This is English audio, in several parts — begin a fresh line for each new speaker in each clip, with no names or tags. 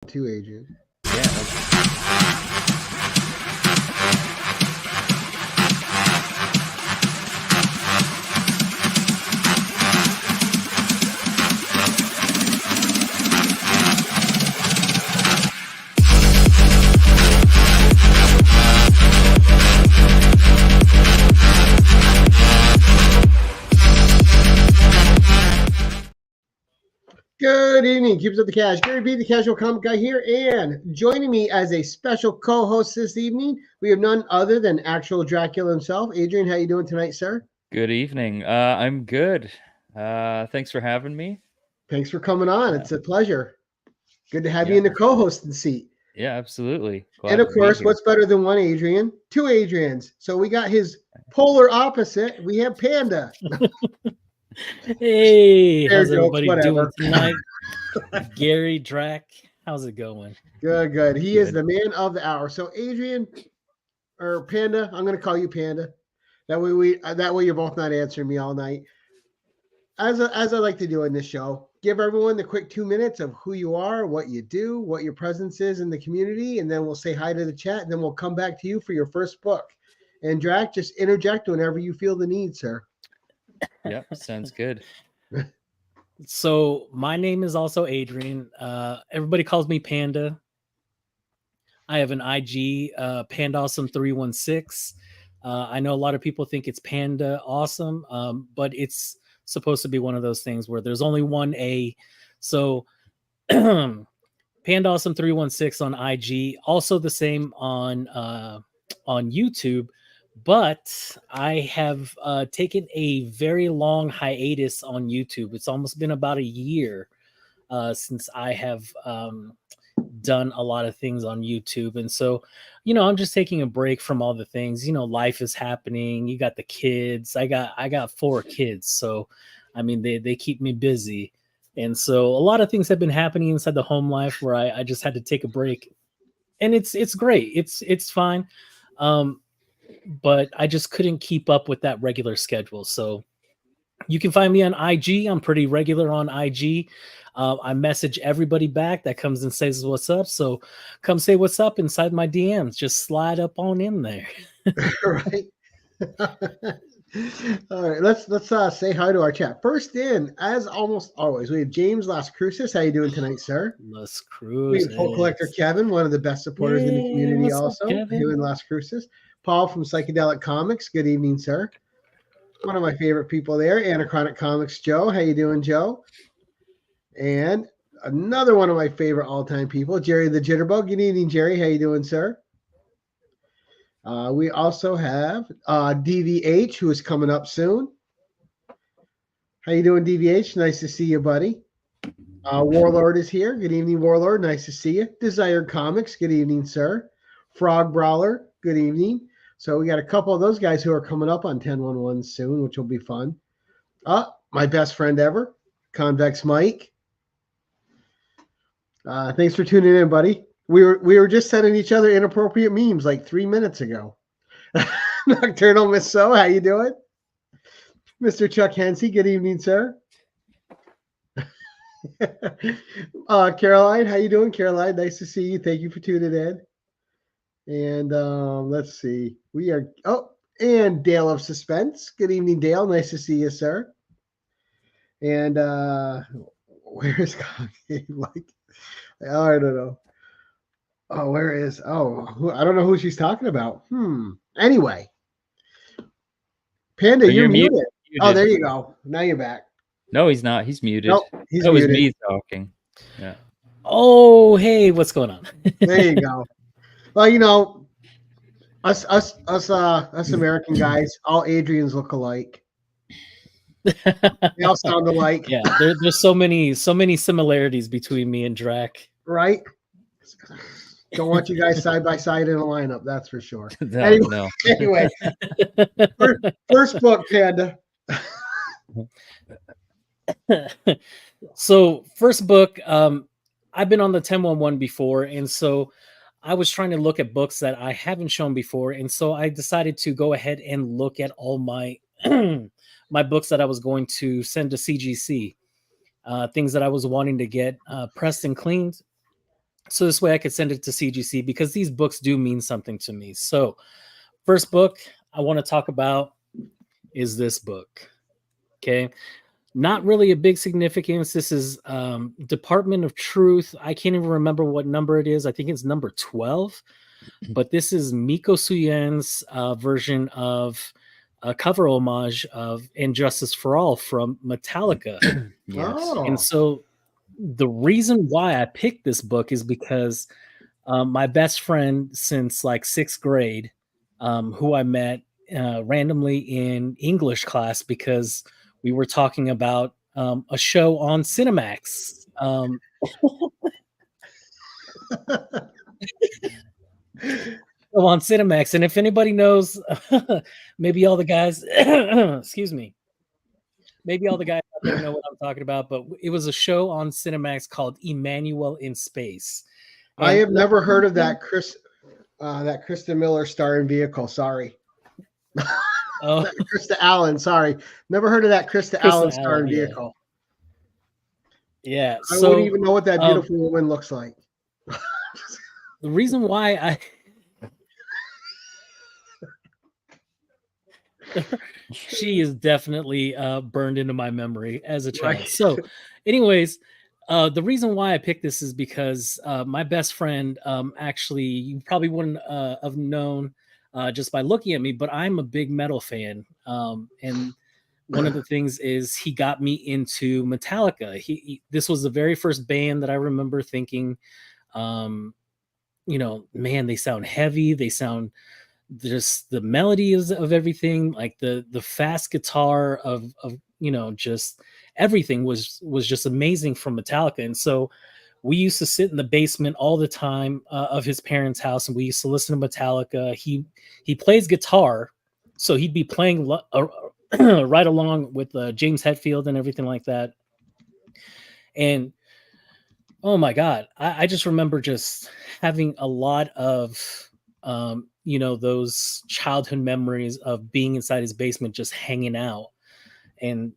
too, Adrian. Good evening, Cubes of the Cash. Gary B, the Casual Comic Guy here, and joining me as a special co-host this evening, we have none other than actual Dracula himself. Adrian, how you doing tonight, sir?
Good evening. I'm good. Thanks for having me.
Thanks for coming on. It's a pleasure. Good to have you
Yeah.
in the co-hosting seat.
Yeah, absolutely.
And
Glad
of
to be
course,
here.
what's better than one Adrian? Two Adrians. So we got his polar opposite. We have Panda.
Hey,
Fair
how's
jokes,
everybody
whatever.
doing tonight? Gary, Drac, how's it going?
Good, good. He is
Good.
the man of the hour. So Adrian or Panda, I'm going to call you Panda. That way you're both not answering me all night. As I like to do in this show, give everyone the quick 2 minutes of who you are, what you do, what your presence is in the community, and then we'll say hi to the chat, and then we'll come back to you for your first book. And Drac, just interject whenever you feel the need, sir.
Yep, sounds good.
So my name is also Adrian. Everybody calls me Panda. I have an IG, Pandawesome316. I know a lot of people think it's Panda Awesome, but it's supposed to be one of those things where there's only one A. So Pandawesome316 on IG, also the same on YouTube. But I have taken a very long hiatus on YouTube. It's almost been about a year since I have done a lot of things on YouTube. And so, I'm just taking a break from all the things. Life is happening. You got the kids. I got 4 kids. So, I mean, they keep me busy. And so a lot of things have been happening inside the home life where I just had to take a break. And it's great. It's fine. But I just couldn't keep up with that regular schedule. So you can find me on IG. I'm pretty regular on IG. I message everybody back that comes and says what's up. So come say what's up inside my DMs. Just slide up on in there.
Right. All right. Let's say hi to our chat. First in, as almost always, we have James Las Cruces. How you doing tonight, sir?
Las
We
Cruces.
have Full Collector Kevin, one of the best supporters in the community,
what's up,
also
Kevin?
here in Las Cruces. Paul from Psychedelic Comics. Good evening, sir. One of my favorite people there, Anachronic Comics, Joe. How you doing, Joe? And another one of my favorite all-time people, Jerry the Jitterbug. Good evening, Jerry. How you doing, sir? We also have DVH, who is coming up soon. How you doing, DVH? Nice to see you, buddy. Warlord is here. Good evening, Warlord. Nice to see you. Desired Comics. Good evening, sir. Frog Brawler. Good evening. So we got a couple of those guys who are coming up on 1011 soon, which will be fun. My best friend ever, Convex Mike. Thanks for tuning in, buddy. We were just sending each other inappropriate memes like 3 minutes ago. Nocturnal Miss So, how you doing? Mr. Chuck Hensey, good evening, sir. Caroline, how you doing, Caroline? Nice to see you. Thank you for tuning in. And let's see. We are and Dale of Suspense. Good evening, Dale. Nice to see you, sir. And where's like I don't know. Oh, where is? Oh, I don't know who she's talking about. Anyway, Panda, you're muted. Oh, there you go. Now you're back.
No, he's not. He's muted.
Nope, he's
that
muted.
was me talking. Yeah.
Oh, hey, what's going on?
There you go. Well, us American guys, all Adrians look alike. They all sound alike.
Yeah, there's so many similarities between me and Drac.
Right? Don't want you guys side by side in a lineup, that's for sure.
No.
Anyway, first book, Panda.
So first book, I've been on the 1011 before, and so I was trying to look at books that I haven't shown before, and so I decided to go ahead and look at all my my books that I was going to send to CGC, things that I was wanting to get pressed and cleaned. So this way I could send it to CGC because these books do mean something to me. So first book I want to talk about is this book. Okay. Not really a big significance. This is Department of Truth. I can't even remember what number it is. I think it's number 12. But this is Miko Suyen's version of a cover homage of Injustice for All from Metallica.
Yes.
Oh.
And so the reason why I picked this book is because my best friend since like 6th grade, who I met randomly in English class because we were talking about a show on Cinemax. On Cinemax, and if anybody knows, maybe all the guys, excuse me, maybe all the guys out there know what I'm talking about. But it was a show on Cinemax called Emmanuel in Space.
I have never heard of that Krista Miller starring vehicle. Sorry.
Oh,
Krista Allen. Sorry, never heard of that Krista Allen starring
Allen, yeah.
vehicle.
Yeah,
I wouldn't even know what that beautiful woman looks like.
The reason why she is definitely burned into my memory as a child.
Right.
So, anyways, the reason why I picked this is because my best friend, actually, you probably wouldn't have known just by looking at me, but I'm a big metal fan. And one of the things is he got me into Metallica. This was the very first band that I remember thinking, you know, man, they sound heavy. They sound just the melody of everything, like the fast guitar of you know, just everything was just amazing from Metallica. And so we used to sit in the basement all the time of his parents' house, and we used to listen to Metallica. He plays guitar, so he'd be playing right along with James Hetfield and everything like that. And oh my God, I just remember just having a lot of you know, those childhood memories of being inside his basement, just hanging out. And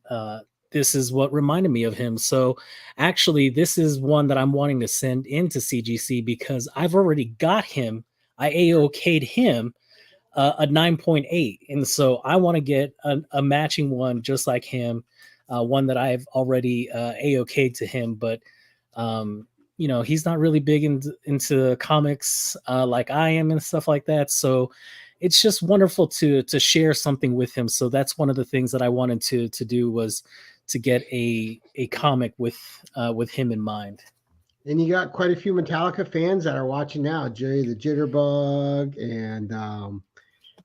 this is what reminded me of him. So actually, this is one that I'm wanting to send into CGC because I've already got him. I AOK'd him a 9.8. And so I want to get a matching one just like him, one that I've already AOK'd to him. But, you know, he's not really big into comics like I am and stuff like that. So it's just wonderful to share something with him. So that's one of the things that I wanted to do was to get a comic with him in mind.
And you got quite a few Metallica fans that are watching now. Jerry the Jitterbug and I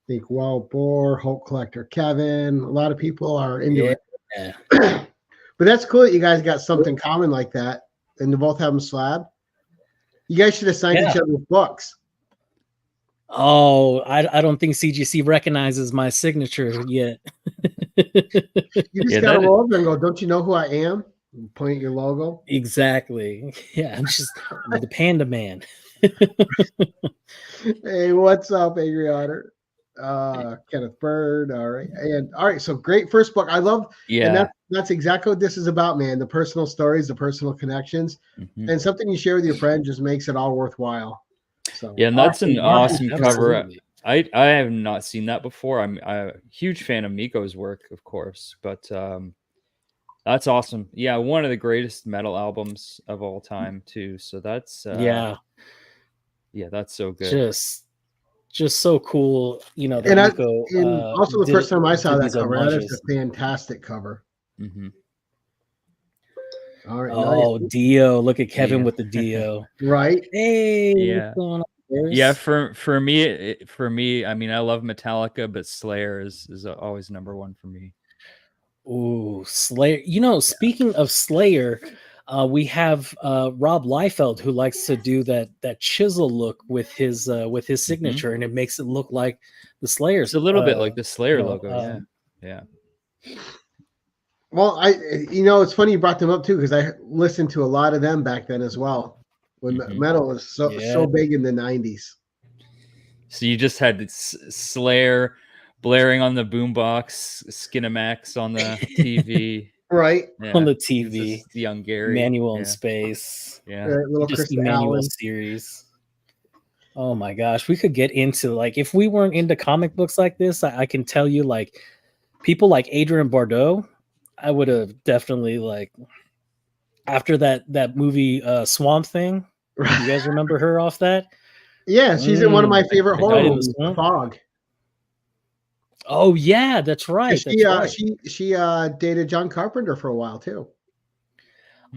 think Wild Boar, Hulk Collector Kevin. A lot of people are into it.
Yeah.
But that's cool that you guys got something common like that. And you both have them slab. You guys should have signed each other's books.
Oh, I don't think CGC recognizes my signature yet.
You just gotta roll over and go, don't you know who I am? And point at your logo.
Exactly. Yeah, I'm the Panda Man.
Hey, what's up, Adrian? Kenneth Bird. All right. So great first book. I love, and that's exactly what this is about, man. The personal stories, the personal connections, and something you share with your friend just makes it all worthwhile. So
yeah, and that's an awesome cover.
Absolutely.
I have not seen that before. I'm a huge fan of Miko's work, of course, but that's awesome. Yeah, one of the greatest metal albums of all time, too. So that's yeah, that's so good.
Just so cool, you know.
And also the first time I saw that cover, that is a fantastic cover.
Mm-hmm.
All right.
Oh, nice. Dio! Look at Kevin with the Dio.
Right.
Hey.
Yeah. Yeah. For me, I mean, I love Metallica, but Slayer is always number one for me.
Ooh, Slayer. You know, speaking of Slayer, we have Rob Liefeld, who likes to do that chisel look with his signature, and it makes it look like the Slayer's.
It's a little bit like the Slayer logo. Yeah.
Well, it's funny you brought them up too, because I listened to a lot of them back then as well, when metal was so big in the 90s.
So you just had Slayer blaring on the boombox, Skinamax on the TV.
Right.
Yeah.
on the
It's
TV.
just young Gary.
Manual in
Yeah.
Space.
Yeah.
Little
Just
Krista
Emmanuel
Allen.
series. Oh my gosh, we could get into like if we weren't into comic books like this, I can tell you like people like Adrian Bordeaux, I would have definitely like after that movie Swamp Thing. You guys remember her off that?
Yeah, she's in one of my favorite
The
horror
Guide in the
movies, The
Swamp?
Fog.
Oh yeah, that's right.
She
That's right.
she dated John Carpenter for a while too.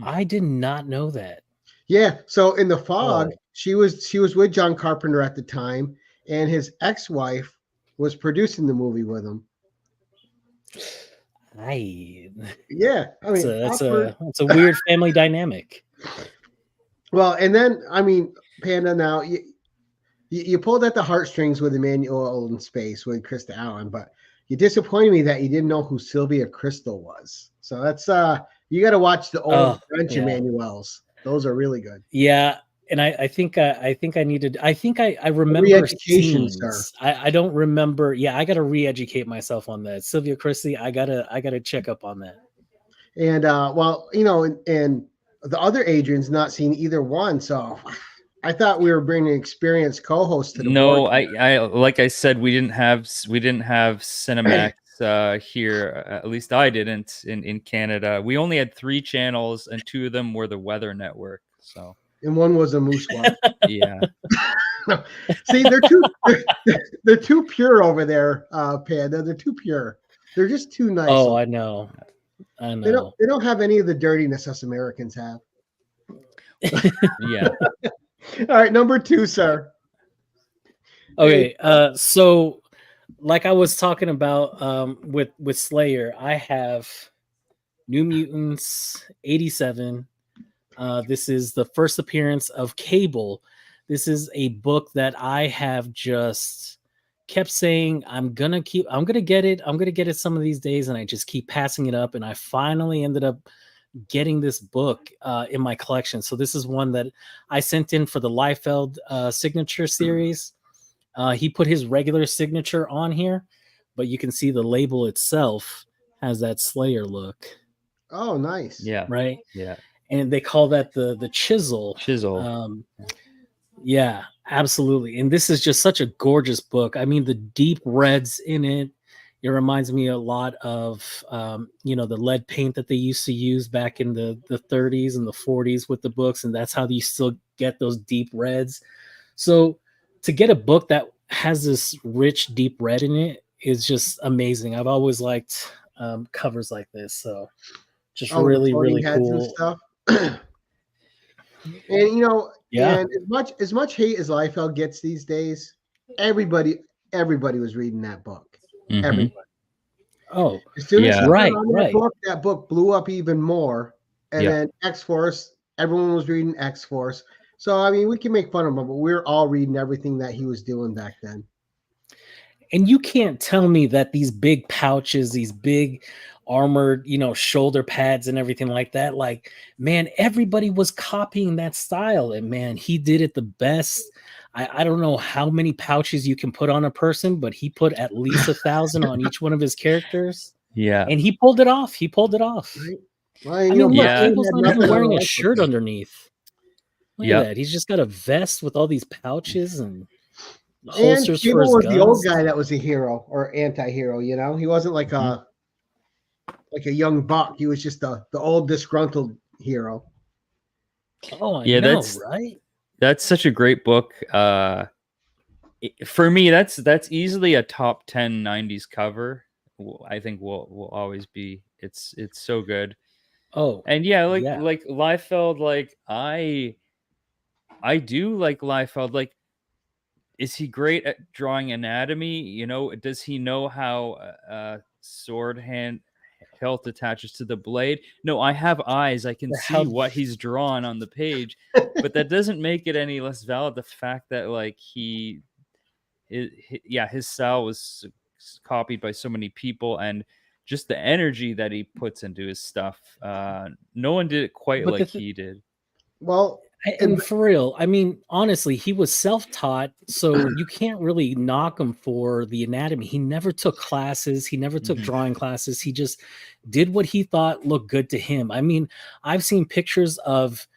I did not know that.
Yeah, so in The Fog,
Oh.
she was with John Carpenter at the time, and his ex-wife was producing the movie with him. Yeah, I mean,
that's a weird family dynamic.
Well, and then I mean, Panda. Now you pulled at the heartstrings with Emmanuel in Space with Krista Allen, but you disappointed me that you didn't know who Sylvia Crystal was. So that's you got to watch the old French Emmanuels. Those are really good.
Yeah, and I think I needed. I think I remember
Re-education,
scenes.
sir.
I don't remember. Yeah, I got to re-educate myself on that. Sylvia Christie, I gotta check up on that.
And well, you know, and the other Adrian's not seen either one, so I thought we were bringing experienced co-hosts to the board.
No, I like I said, we didn't have Cinemax here. At least I didn't in Canada. We only had 3 channels, and 2 of them were the Weather Network. So,
and one was a moose one.
yeah.
See, they're too pure over there, Panda. They're too pure. They're just too nice.
Oh, I know.
They don't have any of the dirtiness us Americans have.
Yeah.
All right, number 2, sir.
Okay, so like I was talking about with Slayer, I have New Mutants 87. This is the first appearance of Cable. This is a book that I have just kept saying I'm gonna get it some of these days, and I just keep passing it up, and I finally ended up getting this book in my collection. So this is one that I sent in for the Liefeld signature series. He put his regular signature on here, but you can see the label itself has that Slayer look.
Oh, nice.
Yeah.
Right.
Yeah.
And they call that the chisel. Yeah, absolutely. And this is just such a gorgeous book. I mean, the deep reds in it. It reminds me a lot of, the lead paint that they used to use back in the 30s and the 40s with the books. And that's how you still get those deep reds. So to get a book that has this rich, deep red in it is just amazing. I've always liked covers like this. So just really, really cool.
And stuff. And
yeah.
And as much hate as Liefeld gets these days, everybody was reading that book.
Mm-hmm.
Everybody.
Oh,
as soon as
right.
That book blew up even more. And then X-Force, everyone was reading X-Force. So I mean, we can make fun of him, but we're all reading everything that he was doing back then.
And you can't tell me that these big pouches, these big armored, shoulder pads and everything like that, like, man, everybody was copying that style, and man, he did it the best. I don't know how many pouches you can put on a person, but he put at least 1,000 on each one of his characters.
Yeah.
And he pulled it off.
Right. Well,
I mean, Cable's not even wearing a shirt underneath. Look at that. He's just got a vest with all these pouches and holsters for his guns.
The old guy that was a hero or anti-hero, he wasn't like a young buck. He was just the old disgruntled hero.
Oh, I know, right?
That's such a great book. For me, that's easily a top 10 90s cover. I think will always be. It's so good.
Oh,
and like Liefeld, like I do like Liefeld. Like, is he great at drawing anatomy? Does he know how sword hilt attaches to the blade? No, I have eyes. I can see what he's drawn on the page, but that doesn't make it any less valid. The fact that like his style was copied by so many people, and just the energy that he puts into his stuff. No one did it quite like he did.
Well,
And for real, I mean, honestly, he was self-taught, so you can't really knock him for the anatomy. He never took classes, he never took drawing classes. He just did what he thought looked good to him. I mean, I've seen pictures of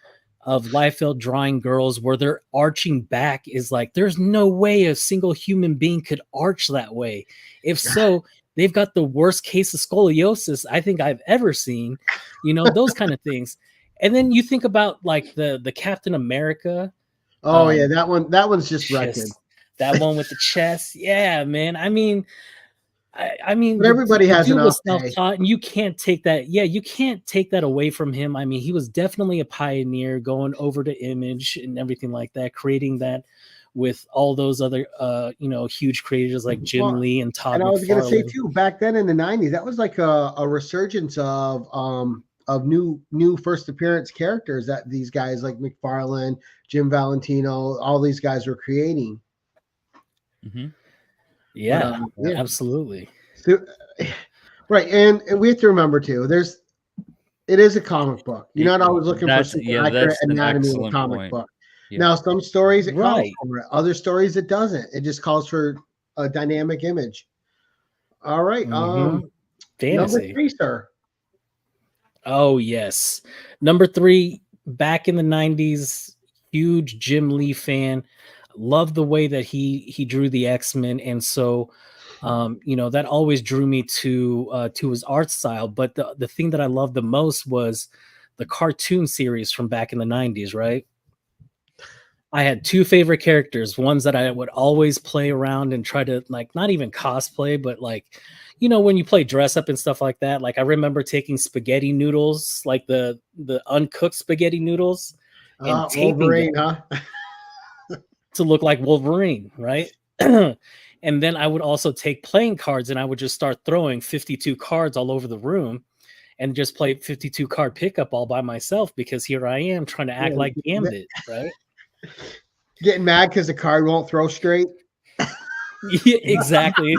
Liefeld drawing girls where their arching back is like, there's no way a single human being could arch that way. If so, they've got the worst case of scoliosis I think I've ever seen, those kind of things. And then you think about like the Captain America.
Oh yeah, that one's just wrecking.
That one with the chest. Yeah, man. I mean,
but everybody has an off day.
Self-taught, and you can't take that. Yeah, you can't take that away from him. I mean, he was definitely a pioneer, going over to Image and everything like that, creating that with all those other huge creators like Jim Lee and Todd.
And I was going to say too, back then in the 90s, that was like a resurgence of new first appearance characters that these guys like McFarlane, Jim Valentino, all these guys were creating.
Yeah, absolutely.
So, right, and we have to remember too, it is a comic book. You're not always looking for super accurate anatomy in a comic book. Yeah. Now, some stories it calls for it, other stories it doesn't. It just calls for a dynamic image. All right,
Fantasy.
Number 3, sir.
Oh yes, number 3. Back in the 90s, huge Jim Lee fan. Love the way that he drew the X-Men, and so that always drew me to his art style. But the thing that I loved the most was the cartoon series from back in the 90s, right? I had 2 favorite characters, ones that I would always play around and try to, like, not even cosplay, but like, when you play dress up and stuff like that. Like, I remember taking spaghetti noodles, like the uncooked spaghetti noodles, and taping
Wolverine,
to look like Wolverine, right? And then I would also take playing cards and I would just start throwing 52 cards all over the room and just play 52 card pickup all by myself, because here I am trying to act like Gambit, right?
Getting mad because the card won't throw straight.
Yeah, exactly.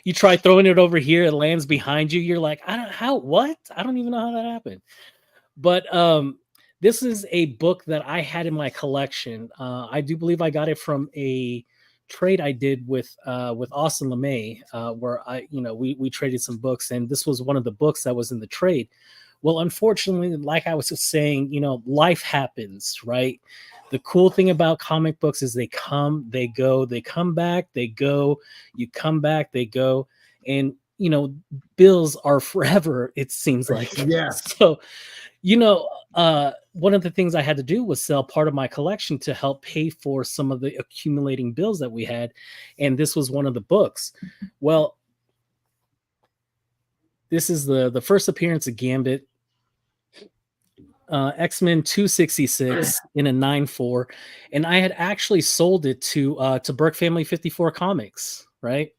You try throwing it over here, it lands behind you. You're like, I don't even know how that happened. But this is a book that I had in my collection. I do believe I got it from a trade I did with Austin LeMay, where we traded some books, and this was one of the books that was in the trade. Well, unfortunately, like I was just saying, life happens, right? The cool thing about comic books is they come, they go, they come back, they go, you come back, they go. And, bills are forever, it seems like.
Yeah.
So, one of the things I had to do was sell part of my collection to help pay for some of the accumulating bills that we had. And this was one of the books. Well, this is the first appearance of Gambit. X-Men 266 in a 9.4, and I had actually sold it to Burke Family 54 Comics, right?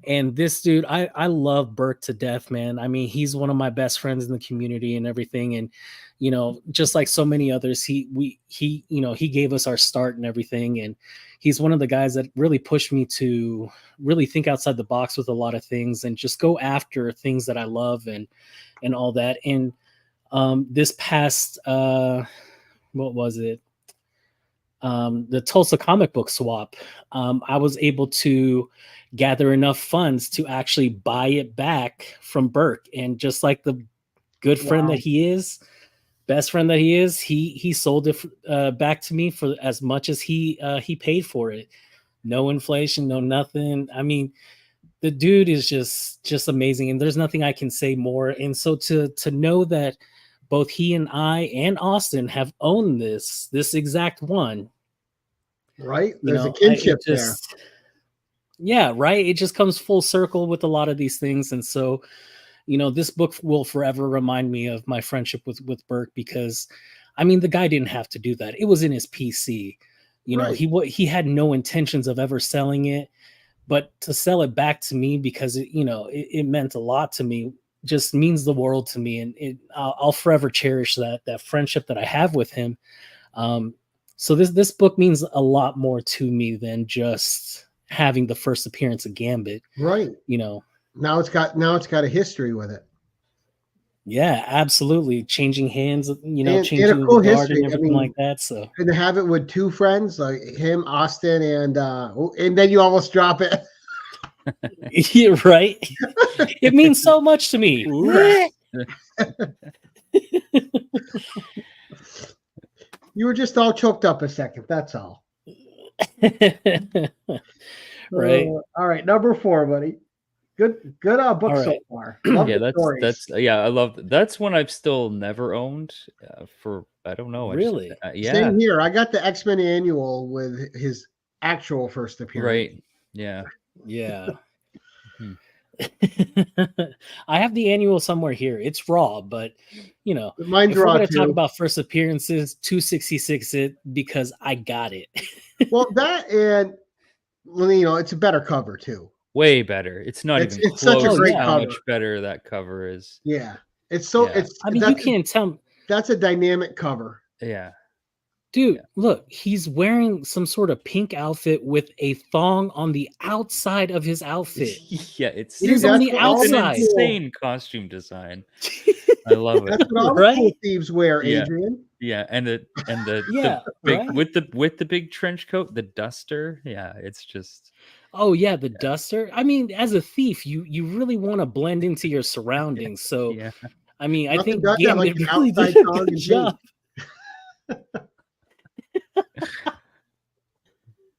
And this dude, I love Burke to death, man. I mean, he's one of my best friends in the community and everything, and just like so many others, he gave us our start and everything, and he's one of the guys that really pushed me to really think outside the box with a lot of things and just go after things that I love and all that. And this past what was it? The Tulsa comic book swap, I was able to gather enough funds to actually buy it back from Burke. And just like the good friend that he is, best friend that he is, he sold it back to me for as much as he paid for it. No inflation, no nothing. I mean, the dude is just amazing, and there's nothing I can say more. And so to know that both he and I and Austin have owned this exact one.
Right. There's a kinship there.
Yeah, right. It just comes full circle with a lot of these things. And so, this book will forever remind me of my friendship with Burke, because, I mean, the guy didn't have to do that. It was in his PC. He had no intentions of ever selling it, but to sell it back to me because it meant a lot to me, just means the world to me, and I'll forever cherish that friendship that I have with him. So this book means a lot more to me than just having the first appearance of Gambit.
Right.
Now
it's got a history with it.
Yeah, absolutely. Changing hands,
And a
changing
cool
the guard and
history. I
everything like
mean,
that. So
and to have it with two friends like him, Austin, and then you almost drop it.
yeah, right. It means so much to me.
You were just all choked up a second. That's all.
Right.
All right, number 4, buddy. Good book
All
so
right.
far. Love
Yeah,
the stories.
I love that's one I've still never owned for I don't know.
Really?
Yeah,
Same here. I got the X-Men annual with his actual first appearance.
right. Yeah.
Yeah.
Hmm.
I have the annual somewhere here. It's raw, but
Mine's
if we're
raw
going to talk
too.
about first appearances, 266 it because I got it.
Well, that and it's a better cover too.
Way better. It's not even
It's
close
such a great
to how
cover.
much better that cover is.
Yeah, it's so
Yeah.
I mean, you can't tell.
That's a dynamic cover.
Yeah.
Dude,
Yeah.
look, he's wearing some sort of pink outfit with a thong on the outside of his outfit.
Yeah, it's
It is on the
an
outside.
insane costume design. I love it.
That's what all the
Right?
cool thieves wear,
Yeah.
Adrian.
Yeah, and the
Yeah,
big
right?
with the big trench coat, the duster. Yeah, it's just
Oh yeah, the duster. I mean, as a thief, you really want to blend into your surroundings. So
yeah.
I mean, I
Nothing
think
does that like
Gambit
an
really
outside
did a
tongue
good
and
job.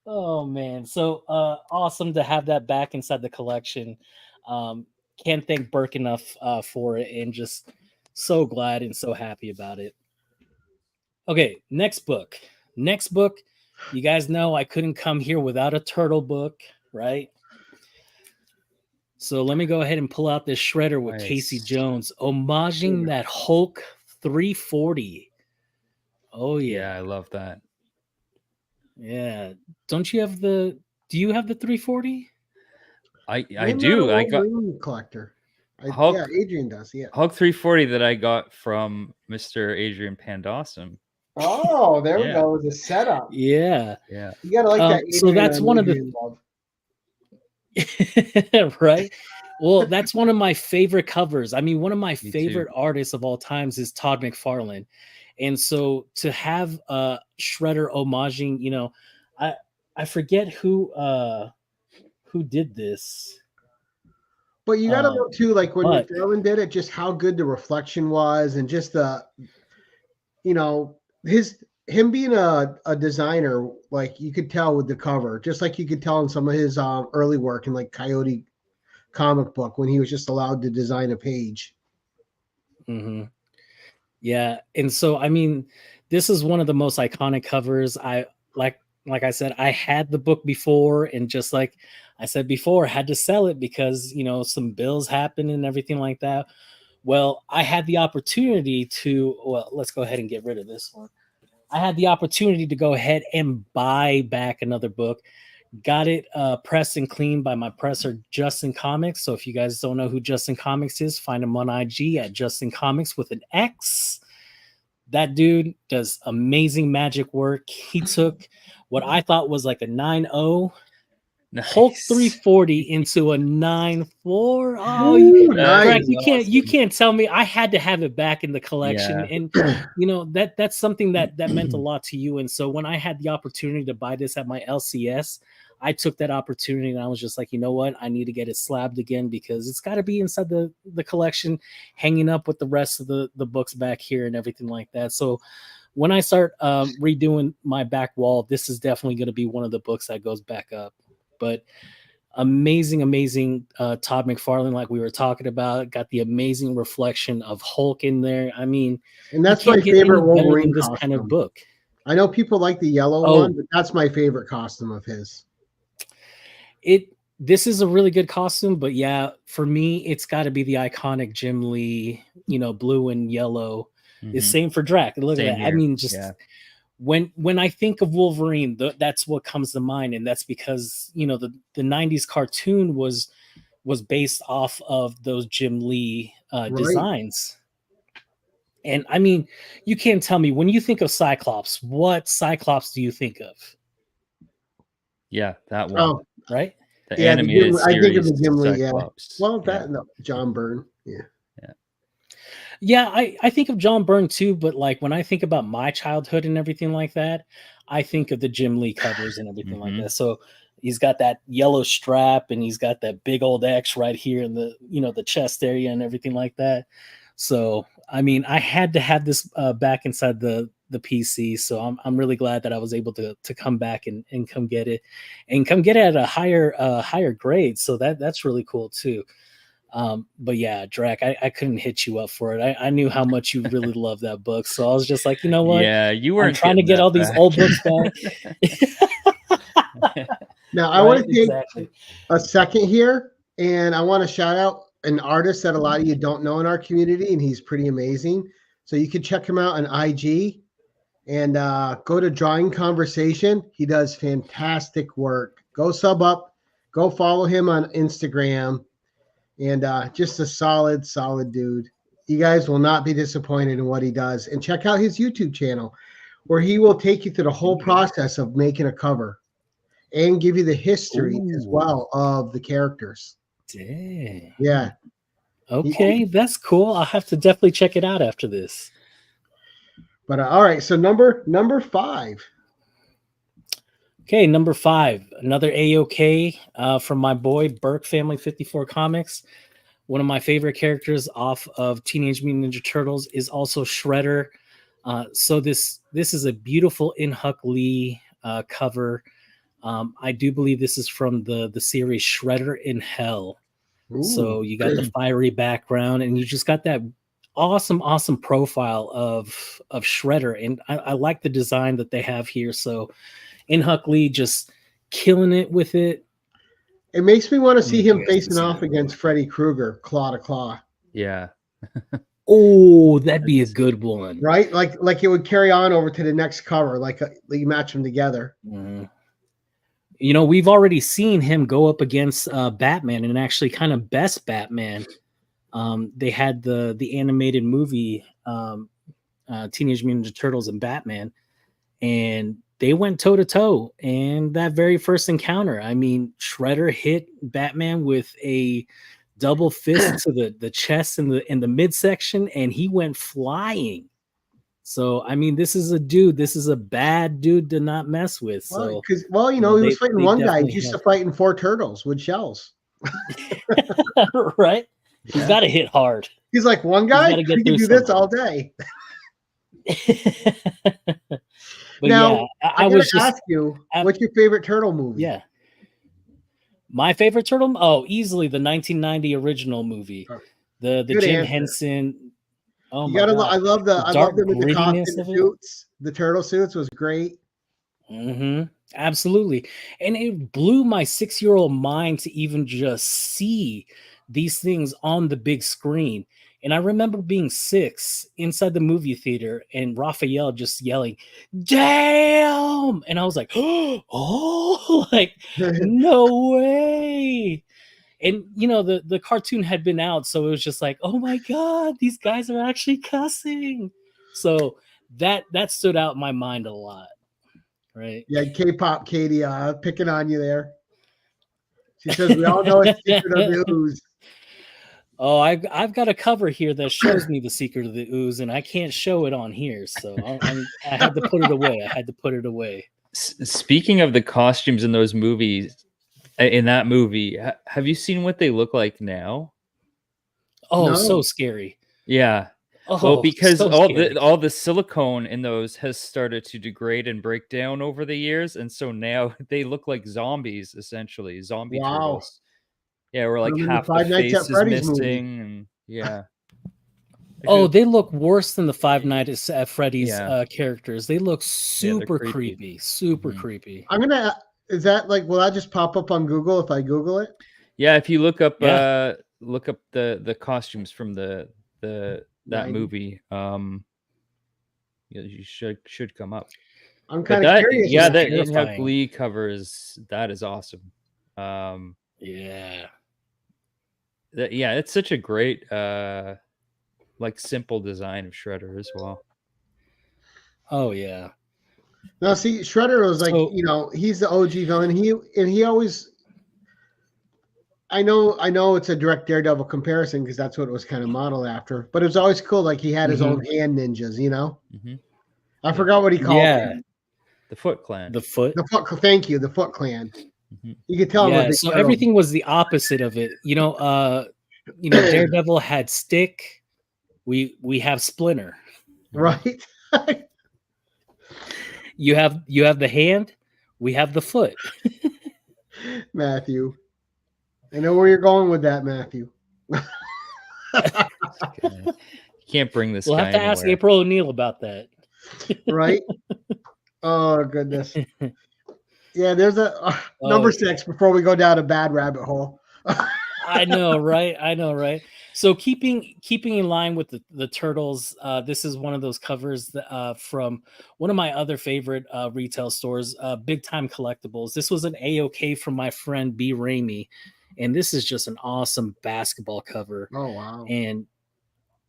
Oh man, so awesome to have that back inside the collection. Can't thank Burke enough for it, and just so glad and so happy about it. Okay, next book. You guys know I couldn't come here without a turtle book, right? So let me go ahead and pull out this shredder with Casey
Nice.
Jones, homaging that Hulk 340. Oh
Yeah,
yeah.
I love that.
Yeah. Do you have the 340?
I
I'm
do.
not a
I got
Wolverine collector.
Hulk.
Yeah, Adrian does. Yeah.
Hulk 340 that I got from Mr. Adrian Pandawesome.
Oh, there we
Yeah.
go. The setup.
Yeah.
Yeah.
You gotta like that.
So
Adrian
that's one of the
love.
right. Well, that's one of my favorite covers. I mean, one of my
Me
favorite
too.
artists of all times is Todd McFarlane. And so to have Shredder homaging, I forget who did this.
But you gotta look too, like when
but-
McFarlane did it, just how good the reflection was, and just him being a designer, like you could tell with the cover, just like you could tell in some of his early work in like Coyote comic book when he was just allowed to design a page.
Mm-hmm. Yeah, and so I mean, this is one of the most iconic covers. I like I said, I had the book before, and just like I said before, had to sell it because some bills happened and everything like that. Well, I had the opportunity to. Well, let's go ahead and get rid of this one. I had the opportunity to go ahead and buy back another book. Got it pressed and cleaned by my presser, Justin Comics. So if you guys don't know who Justin Comics is, find him on IG at Justin Comics with an X. That dude does amazing magic work. He took what I thought was like a 9.0 Hulk 340 into a 9.4. Oh,
Nice.
you can't tell me. I had to have it back in the collection, and that's something that meant a lot to you. And so when I had the opportunity to buy this at my LCS, I took that opportunity, and I was just like, you know what, I need to get it slabbed again because it's got to be inside the collection, hanging up with the rest of the books back here and everything like that. So when I start redoing my back wall, this is definitely going to be one of the books that goes back up. But amazing Todd McFarlane, like we were talking about, got the amazing reflection of Hulk in there. I mean,
and that's my favorite Wolverine
this
costume.
kind of book.
I know people like the yellow one, but that's my favorite costume of his.
This is a really good costume, but yeah, for me, it's got to be the iconic Jim Lee, blue and yellow. Mm-hmm. The same for Drac. Look at that. Here. I mean, just when I think of Wolverine, that's what comes to mind, and that's because the 90s cartoon was based off of those Jim Lee designs. And I mean, you can't tell me when you think of Cyclops, what Cyclops do you think of?
Yeah, that one.
Oh,
right.
The animated series.
I think of the Jim Lee. Yeah. Well,
no,
John Byrne. Yeah.
Yeah, I think of John Byrne too, but like when I think about my childhood and everything like that, I think of the Jim Lee covers and everything like that. So he's got that yellow strap and he's got that big old X right here in the the chest area and everything like that. So I mean, I had to have this back inside the PC. So I'm really glad that I was able to come back and come get it at a higher grade. So that's really cool too. But yeah, Drac, I couldn't hit you up for it. I knew how much you really love that book. So I was just like, you know what?
Yeah, you
I'm
weren't
trying to
getting
get
that
all these
back.
old books back.
Now, I want to take
exactly.
a second here, and I want to shout out an artist that a lot of you don't know in our community, and he's pretty amazing. So you can check him out on IG and go to Drawing Conversation. He does fantastic work. Go sub up, go follow him on Instagram, and just a solid dude. You guys will not be disappointed in what he does. And check out his YouTube channel, where he will take you through the whole process of making a cover and give you the history as well of the characters.
Dang.
Yeah.
Okay, that's cool. I'll have to definitely check it out after this.
But all right, so number 5.
Okay, number 5, another AOK from my boy Burke Family 54 Comics. One of my favorite characters off of Teenage Mutant Ninja Turtles is also Shredder. So this is a beautiful In-Huck Lee cover. I do believe this is from the series Shredder in Hell.
Ooh.
So you got the fiery background, and you just got that awesome profile of Shredder, and I like the design that they have here. So In-Huck Lee just killing it with it.
It makes me want to see him facing off against Freddy Krueger, claw to claw.
Yeah.
Oh, that'd be a good one,
right? Like it would carry on over to the next cover, like you match them together.
Mm-hmm. We've already seen him go up against Batman, and actually kind of best Batman. They had the animated movie Teenage Mutant Ninja Turtles and Batman, and they went toe to toe. And that very first encounter, I mean, Shredder hit Batman with a double fist to the chest and the midsection, and he went flying. So I mean, this is a bad dude to not mess with. So
because he was fighting one guy. He's used to fighting 4 turtles with shells.
Right? Yeah. He's got to hit hard.
He's like, one guy, he can do this all day.
But
now,
yeah,
I was just ask you, what's your favorite turtle movie?
Yeah. My favorite turtle? Oh, easily the 1990 original movie. The Jim
answer.
Henson. Oh
you
my
gotta.
God.
I love them with the costume suits. The turtle suits was great.
Mm-hmm. Absolutely. And it blew my 6-year-old mind to even just see these things on the big screen. And I remember being 6 inside the movie theater and Raphael just yelling, "Damn!" And I was like, oh, like, no way. And, the cartoon had been out, so it was just like, oh my God, these guys are actually cussing. So that stood out in my mind a lot. Right.
Yeah, K-pop Katie picking on you there. She says we all know it's Secret of the Ooze.
Oh, I've got a cover here that shows me the Secret of the Ooze, and I can't show it on here, so I had to put it away.
Speaking of the costumes in those movies, in that movie, have you seen what they look like now?
Oh, no. So scary.
Yeah.
Oh,
well, because
so
all the silicone in those has started to degrade and break down over the years, and so now they look like zombies, essentially zombie turtles. Yeah, we're like half the face is missing, and yeah.
Oh, they look worse than the Five Nights at Freddy's characters. They look super creepy, super creepy.
I'm gonna. Is that like? Will that just pop up on Google if I Google it?
Yeah, if you look up the costumes from that movie, you should come up.
I'm kind of curious.
Yeah, that In-Huck Lee cover is awesome.
Yeah.
It's such a great like simple design of Shredder as well.
Oh yeah.
Now see, Shredder was like, he's the OG villain. He always, I know it's a direct Daredevil comparison because that's what it was kind of modeled after. But it was always cool. Like he had his own hand ninjas, you know.
Mhm.
I forgot what he called them.
The Foot Clan.
The Foot.
Thank you, the Foot Clan.
Mhm.
You could tell.
Yeah, so everything was the opposite of it. Daredevil had Stick. We have Splinter.
Right.
You have the hand. We have the foot.
Matthew, I know where you're going with that, Matthew.
You can't bring this.
We'll
guy
have to ask
anywhere.
April O'Neil about that.
Right? Oh goodness. Yeah, there's a number 6 before we go down a bad rabbit hole.
I know, right? So keeping in line with the Turtles, this is one of those covers that, from one of my other favorite retail stores, Big Time Collectibles. This was an A-OK from my friend B. Ramey, and this is just an awesome basketball cover.
Oh wow.
And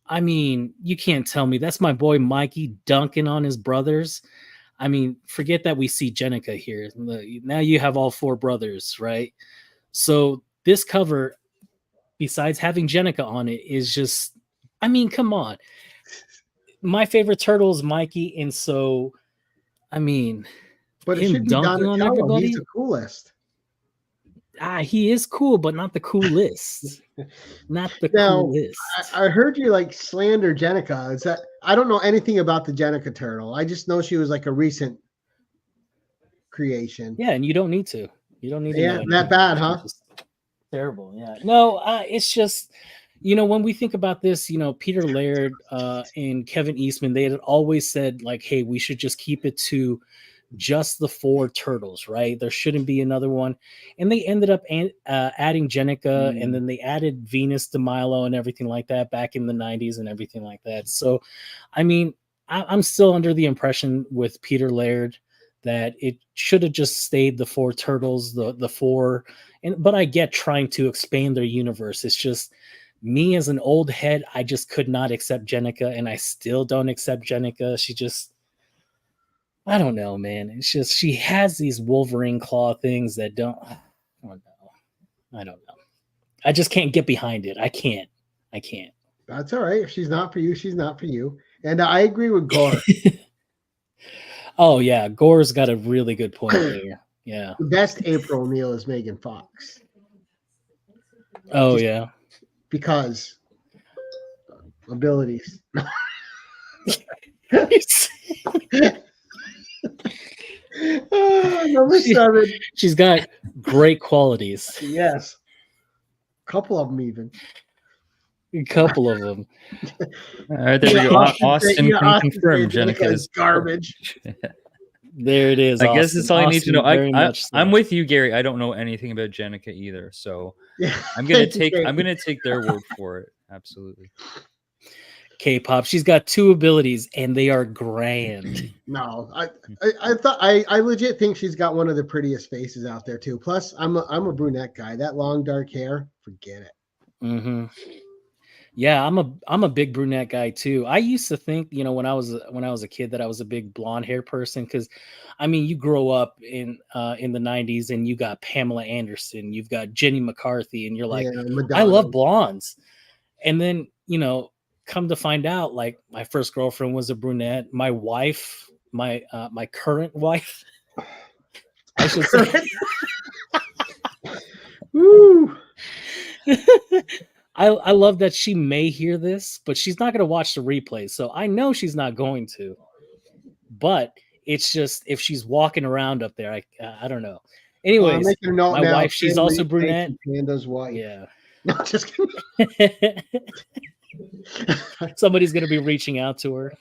I mean, you can't tell me that's my boy Mikey dunking on his brothers. I mean, forget that we see Jenica here. Now you have all 4 brothers, right? So this cover, besides having Jenica on it, is just, I mean, come on. My favorite turtle is Mikey, and so, I mean,
but it
him
should be
dunking on everybody.
He's the coolest.
He is cool, but not the coolest. Not the coolest.
I heard you like slander Jenica. Is that I don't know anything about the Jenica turtle. I just know she was like a recent creation.
Yeah, and you don't need to. You don't need to.
Yeah, that bad, huh?
Terrible. Yeah. No, it's just, when we think about this, Peter Laird and Kevin Eastman, they had always said like, hey, we should just keep it to just the 4 turtles, right? There shouldn't be another one. And they ended up adding Jenica, and then they added Venus de Milo and everything like that back in the 90s and everything like that. So, I mean, I'm still under the impression with Peter Laird that it should have just stayed the 4 turtles, the 4. But I get trying to expand their universe. It's just me as an old head, I just could not accept Jenica, and I still don't accept Jenica. She just, I don't know, man. It's just she has these Wolverine claw things that don't. I don't know. I just can't get behind it. I can't.
That's all right. If she's not for you, she's not for you. And I agree with Gore.
Oh yeah, Gore's got a really good point there. Yeah.
The best April O'Neil is Megan Fox.
Oh yeah.
Because abilities. Number 7.
She's got great qualities.
Yes. A couple of them even.
A couple of them.
All right, there we go. Austin can confirm Jenica is
garbage.
There it is.
I guess that's all you need to know. I'm
so.
with you, Gary. I don't know anything about Jenica either, so I'm gonna take their word for it. Absolutely.
K-pop. She's got 2 abilities, and they are grand.
No, I legit think she's got one of the prettiest faces out there too. Plus, I'm a brunette guy. That long dark hair, forget it.
Mm-hmm. Yeah, I'm a big brunette guy too. I used to think, when I was a kid, that I was a big blonde hair person, because, I mean, you grow up in the 90s and you got Pamela Anderson, you've got Jenny McCarthy, and you're like, I love blondes. And then, come to find out, like, my first girlfriend was a brunette. My wife, my current wife, I should say.
Woo.
I love that she may hear this, but she's not going to watch the replay. So I know she's not going to. But it's just, if she's walking around up there, I don't know. Anyways, my wife, she's also brunette.
Panda's wife.
Yeah.
No, just kidding.
Somebody's going to be reaching out to her.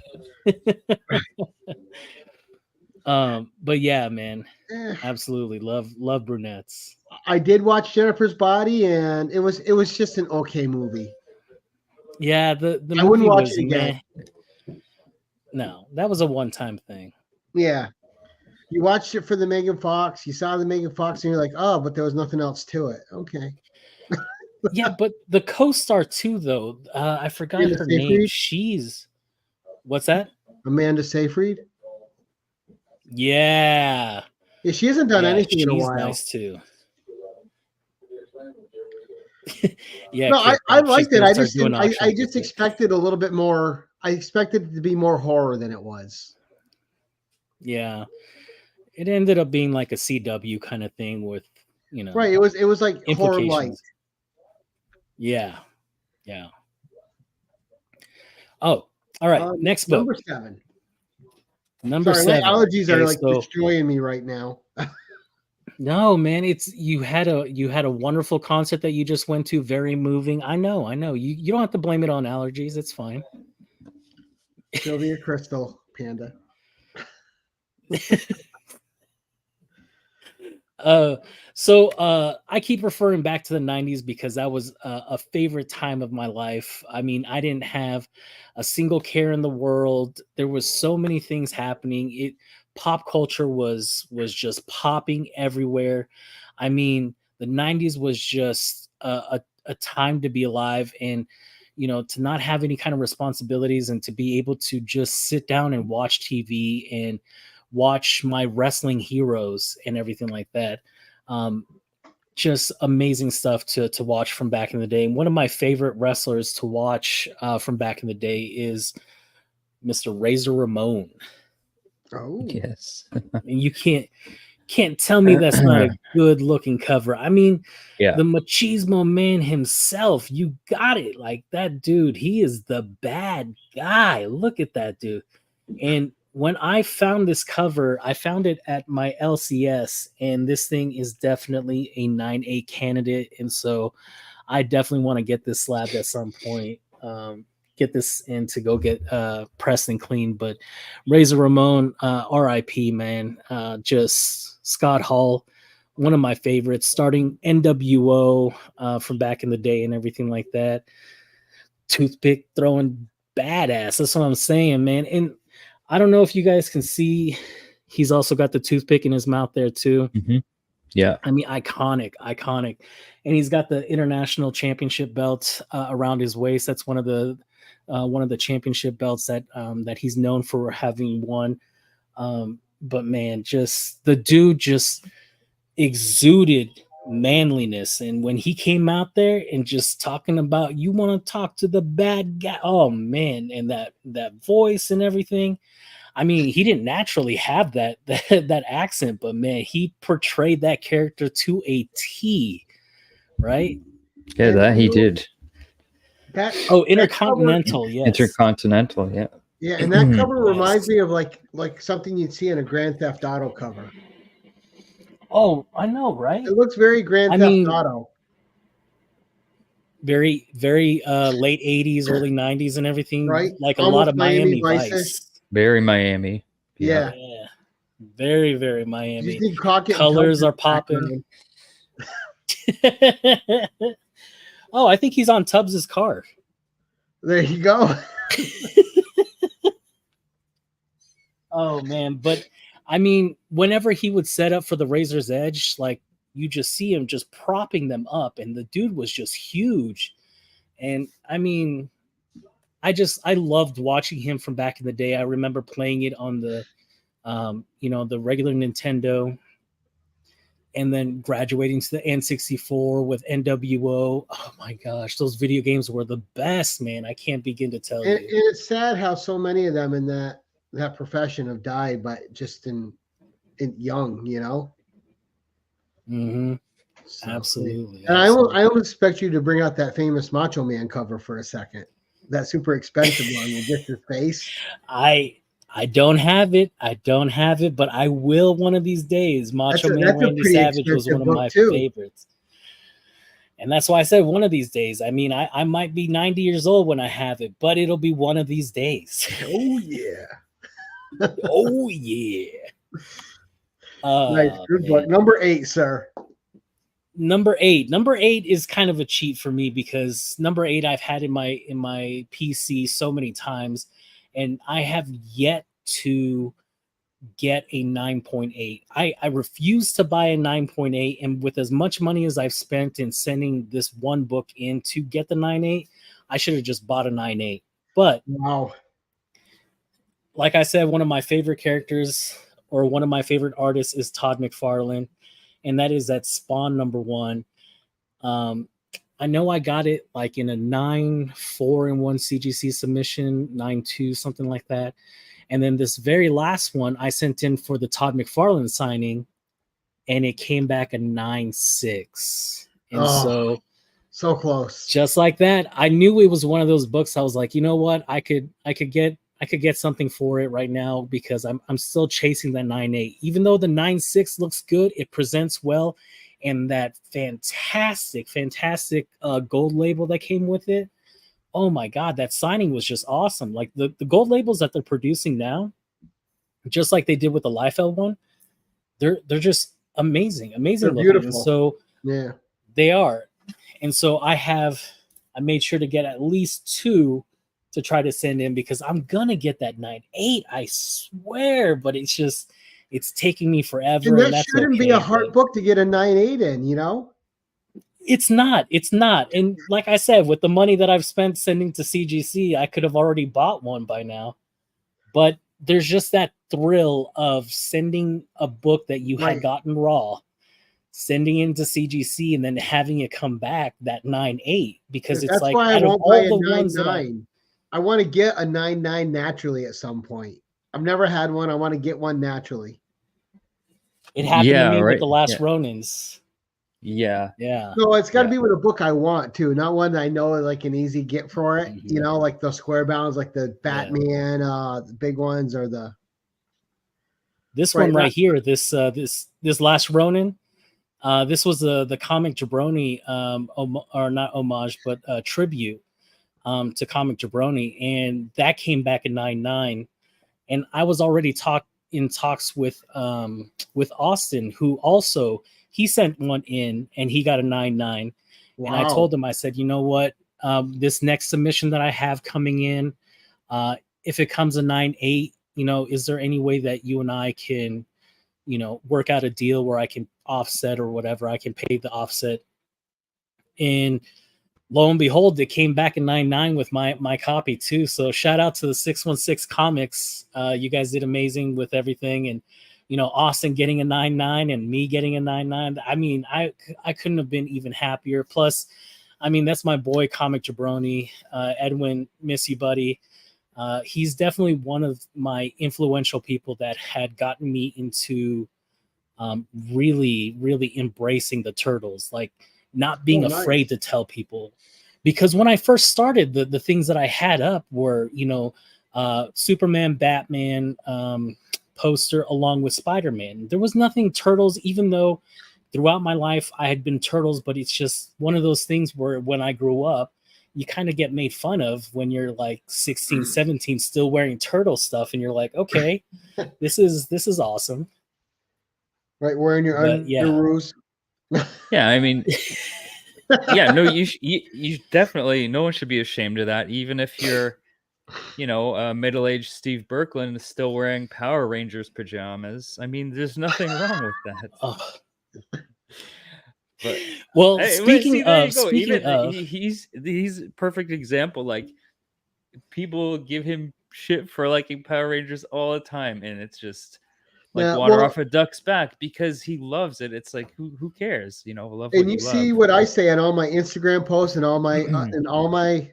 But yeah, man, absolutely love brunettes.
I did watch Jennifer's Body, and it was just an okay movie.
Yeah, the
I wouldn't watch it again.
No, that was a one-time thing.
Yeah, you watched it for the Megan Fox. You saw the Megan Fox, and you're like, oh, but there was nothing else to it. Okay.
Yeah, but the co-star too, though. I forgot her name. She's what's that?
Amanda Seyfried.
Yeah.
She hasn't done anything in a while.
Nice too. Yeah,
No,
kid,
I
she's
liked it.
gonna
I
start
just
doing
didn't, I
auctions
just
with it.
expected a little bit more. I expected it to be more horror than it was.
Yeah, it ended up being like a CW kind of thing with, you know,
Right. It was like horror light.
implications. Yeah, yeah. Oh, all right. Next book,
Number 7.
number
Sorry, my
7.
allergies are
Okay,
like
so
destroying me right now.
no, man, it's you had a wonderful concert that you just went to, very moving. I know. You don't have to blame it on allergies. It's fine.
Sylvia Crystal, Panda.
I keep referring back to the 90s because that was a favorite time of my life. I mean, I didn't have a single care in the world. There was so many things happening. Pop culture was just popping everywhere. I mean, the 90s was just a time to be alive, and to not have any kind of responsibilities and to be able to just sit down and watch TV and watch my wrestling heroes and everything like that. Just amazing stuff to watch from back in the day. And one of my favorite wrestlers to watch from back in the day is Mr. Razor Ramon.
Oh,
Yes.
And you can't tell me that's not a good looking cover. I mean,
Yeah.
the machismo man himself, you got it. Like that dude, he is the bad guy. Look at that dude. And when I found this cover, I found it at my LCS, and this thing is definitely a 9A candidate. And so I definitely want to get this slabbed at some point. Get this in to go get pressed and clean. But Razor Ramon, RIP, man. Just Scott Hall, one of my favorites, starting NWO from back in the day and everything like that. Toothpick throwing badass. That's what I'm saying, man. And I don't know if you guys can see, he's also got the toothpick in his mouth there too.
Mm-hmm. Yeah.
I mean, iconic. And he's got the international championship belt around his waist. That's one of the championship belts that he's known for having won. But man, just the dude just exuded manliness. And when he came out there and just talking about, you want to talk to the bad guy, oh man, and that voice and everything. I mean, he didn't naturally have that accent, but man, he portrayed that character to a T, right?
Yeah, that he did.
Intercontinental, yes.
Intercontinental, yeah.
Yeah, and that cover
Nice.
reminds me of like something you'd see in a Grand Theft Auto cover.
Oh, I know, right?
It looks very Grand Theft Auto.
Very, very late 80s, early 90s and everything.
Right?
Like
Almost
a lot of
Miami
Vice.
Vice-ish.
Very Miami.
Yeah.
Very, very Miami.
Colors
are popping. Oh, I think he's on Tubbs's car.
There you go.
Oh man, but I mean, whenever he would set up for the Razor's Edge, like you just see him just propping them up, and the dude was just huge. And I mean, I loved watching him from back in the day. I remember playing it on the the regular Nintendo, and then graduating to the N64 with NWO. Oh my gosh, those video games were the best, man. I can't begin to tell you.
And it's sad how so many of them in that profession have died, but just in young,
Mm-hmm.
So,
absolutely.
And absolutely. I almost expect you to bring out that famous Macho Man cover for a second. That super expensive one with just his face.
I don't have it. But I will one of these days. Macho Man Randy Savage was one of my favorites. And that's why I said one of these days. I mean, I might be 90 years old when I have it, but it'll be one of these days.
Oh, yeah.
Oh, yeah.
Nice. Good book. Number 8, sir.
Number 8 is kind of a cheat for me because number 8 I've had in my PC so many times, and I have yet to get a 9.8. I refuse to buy a 9.8, and with as much money as I've spent in sending this one book in to get the 9.8, I should have just bought a 9.8. But
wow,
like I said, one of my favorite characters or one of my favorite artists is Todd McFarlane, and that is that Spawn number 1. I I know I got it like in a 9.4 in one CGC submission, 9.2, something like that. And then this very last one I sent in for the Todd McFarlane signing, and it came back a 9.6. And
so close.
Just like that, I knew it was one of those books. I was like, you know what, I could get something for it right now, because I'm still chasing that 9.8. Even though the 9.6 looks good, it presents well, and that fantastic gold label that came with it. Oh my God, that signing was just awesome. Like the gold labels that they're producing now, just like they did with the Liefeld one, they're just amazing
They're
looking.
beautiful.
And so
yeah,
they are. And so I made sure to get at least 2 to try to send in, because I'm gonna get that 9.8, I swear, but it's taking me forever.
and that
that's
shouldn't be a hard book to get a 9.8 in, you know.
It's not. And like I said, with the money that I've spent sending to CGC, I could have already bought one by now. But there's just that thrill of sending a book that you had gotten raw, sending into CGC, and then having it come back that 9.8, because it's
that's
like,
why I
out of
won't
all
buy a
the ones
9.9. I want to get a 9.9 naturally at some point. I've never had one. I want to get one naturally.
It happened to me with the last Ronins.
Yeah.
No, it's got to be with a book I want to, not one that I know like an easy get for it. You know, like the square bounds, like the Batman, the big ones, or the
one right here. This last Ronin. This was the comic Jabroni, or not homage, but tribute to comic Jabroni, and that came back in 9.9. And I was already in talks with Austin, who also, he sent one in and he got a 9.9. Wow. And I told him, I said, you know what, this next submission that I have coming in, if it comes a 9.8, you know, is there any way that you and I can, you know, work out a deal where I can offset or whatever, I can pay the offset? And lo and behold, it came back in 9.9 with my copy too. So shout out to the 616 Comics. You guys did amazing with everything. And, you know, Austin getting a 9.9 and me getting a 9.9. I mean, I couldn't have been even happier. Plus, I mean, that's my boy, Comic Jabroni. Edwin, miss you, buddy. He's definitely one of my influential people that had gotten me into really, really embracing the Turtles, like not being afraid to tell people. Because when I first started, the things that I had up were, you know, Superman, Batman poster along with Spider-Man. There was nothing Turtles, even though throughout my life I had been Turtles, but it's just one of those things where when I grew up, you kind of get made fun of when you're like 16, 17, still wearing Turtle stuff, and you're like, okay, this is awesome.
Right, wearing your underoos.
Yeah, I mean, yeah, no, you definitely, no one should be ashamed of that, even if you're, you know, middle-aged Steve Berkland is still wearing Power Rangers pajamas. I mean, there's nothing wrong with that. But
well,
speaking of, he's a perfect example. Like, people give him shit for liking Power Rangers all the time, and it's just like water off a duck's back because he loves it. It's like, who cares? You know, love.
And you see what I say on all my Instagram posts and all my all my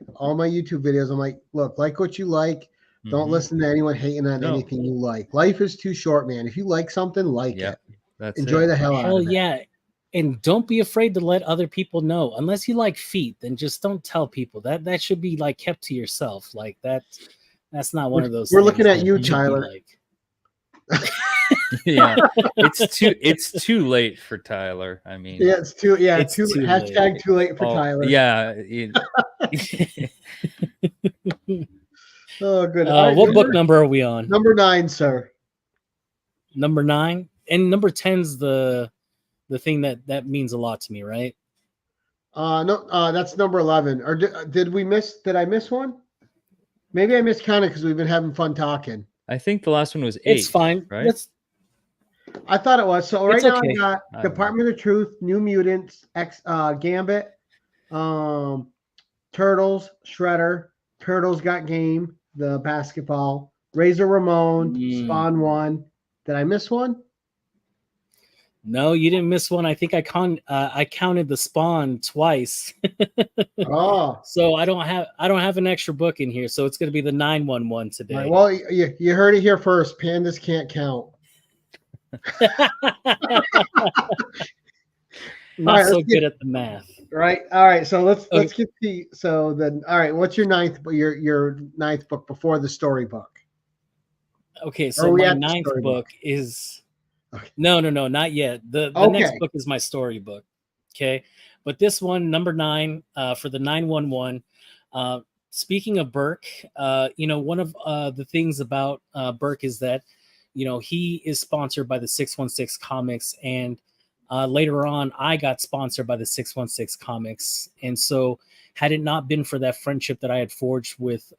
YouTube videos. I'm like, look, like what you like. Don't listen to anyone hating on anything you like. Life is too short, man. If you like something, like it. Enjoy the hell out of it.
Yeah. And don't be afraid to let other people know. Unless you like feet, then just don't tell people. That should be like kept to yourself. Like that's not one of those.
We're looking at you, Tyler.
Yeah, it's too late for Tyler. I mean,
it's too hashtag late. Too late for Tyler.
Yeah.
Oh, good.
What book number are we on?
Number 9, sir.
Number 9, and number 10's the thing that means a lot to me, right?
No, that's number 11. Or did I miss one? Maybe I miscounted because we've been having fun talking.
I think the last one was 8.
It's fine,
right?
I thought it was. So right now I got Department of Truth, New Mutants, Gambit, Turtles, Shredder, Turtles Got Game, the basketball, Razor Ramon, Spawn 1. Did I miss one?
No, you didn't miss one. I think I counted the spawn twice.
Oh,
So I don't have an extra book in here. So it's going to be the 911 today.
right. Well, you heard it here first. Pandas can't count.
Not
right,
so good at the math.
Right. All right. So let's
Okay.
get the so then. All right. What's your ninth ninth book before the storybook?
Okay. So my ninth book is no, not yet. The next book is my storybook. Okay. But this one, number 9, for the 911. Speaking of Burke, one of the things about Burke is that, he is sponsored by the 616 Comics, and later on, I got sponsored by the 616 Comics. And so, had it not been for that friendship that I had forged with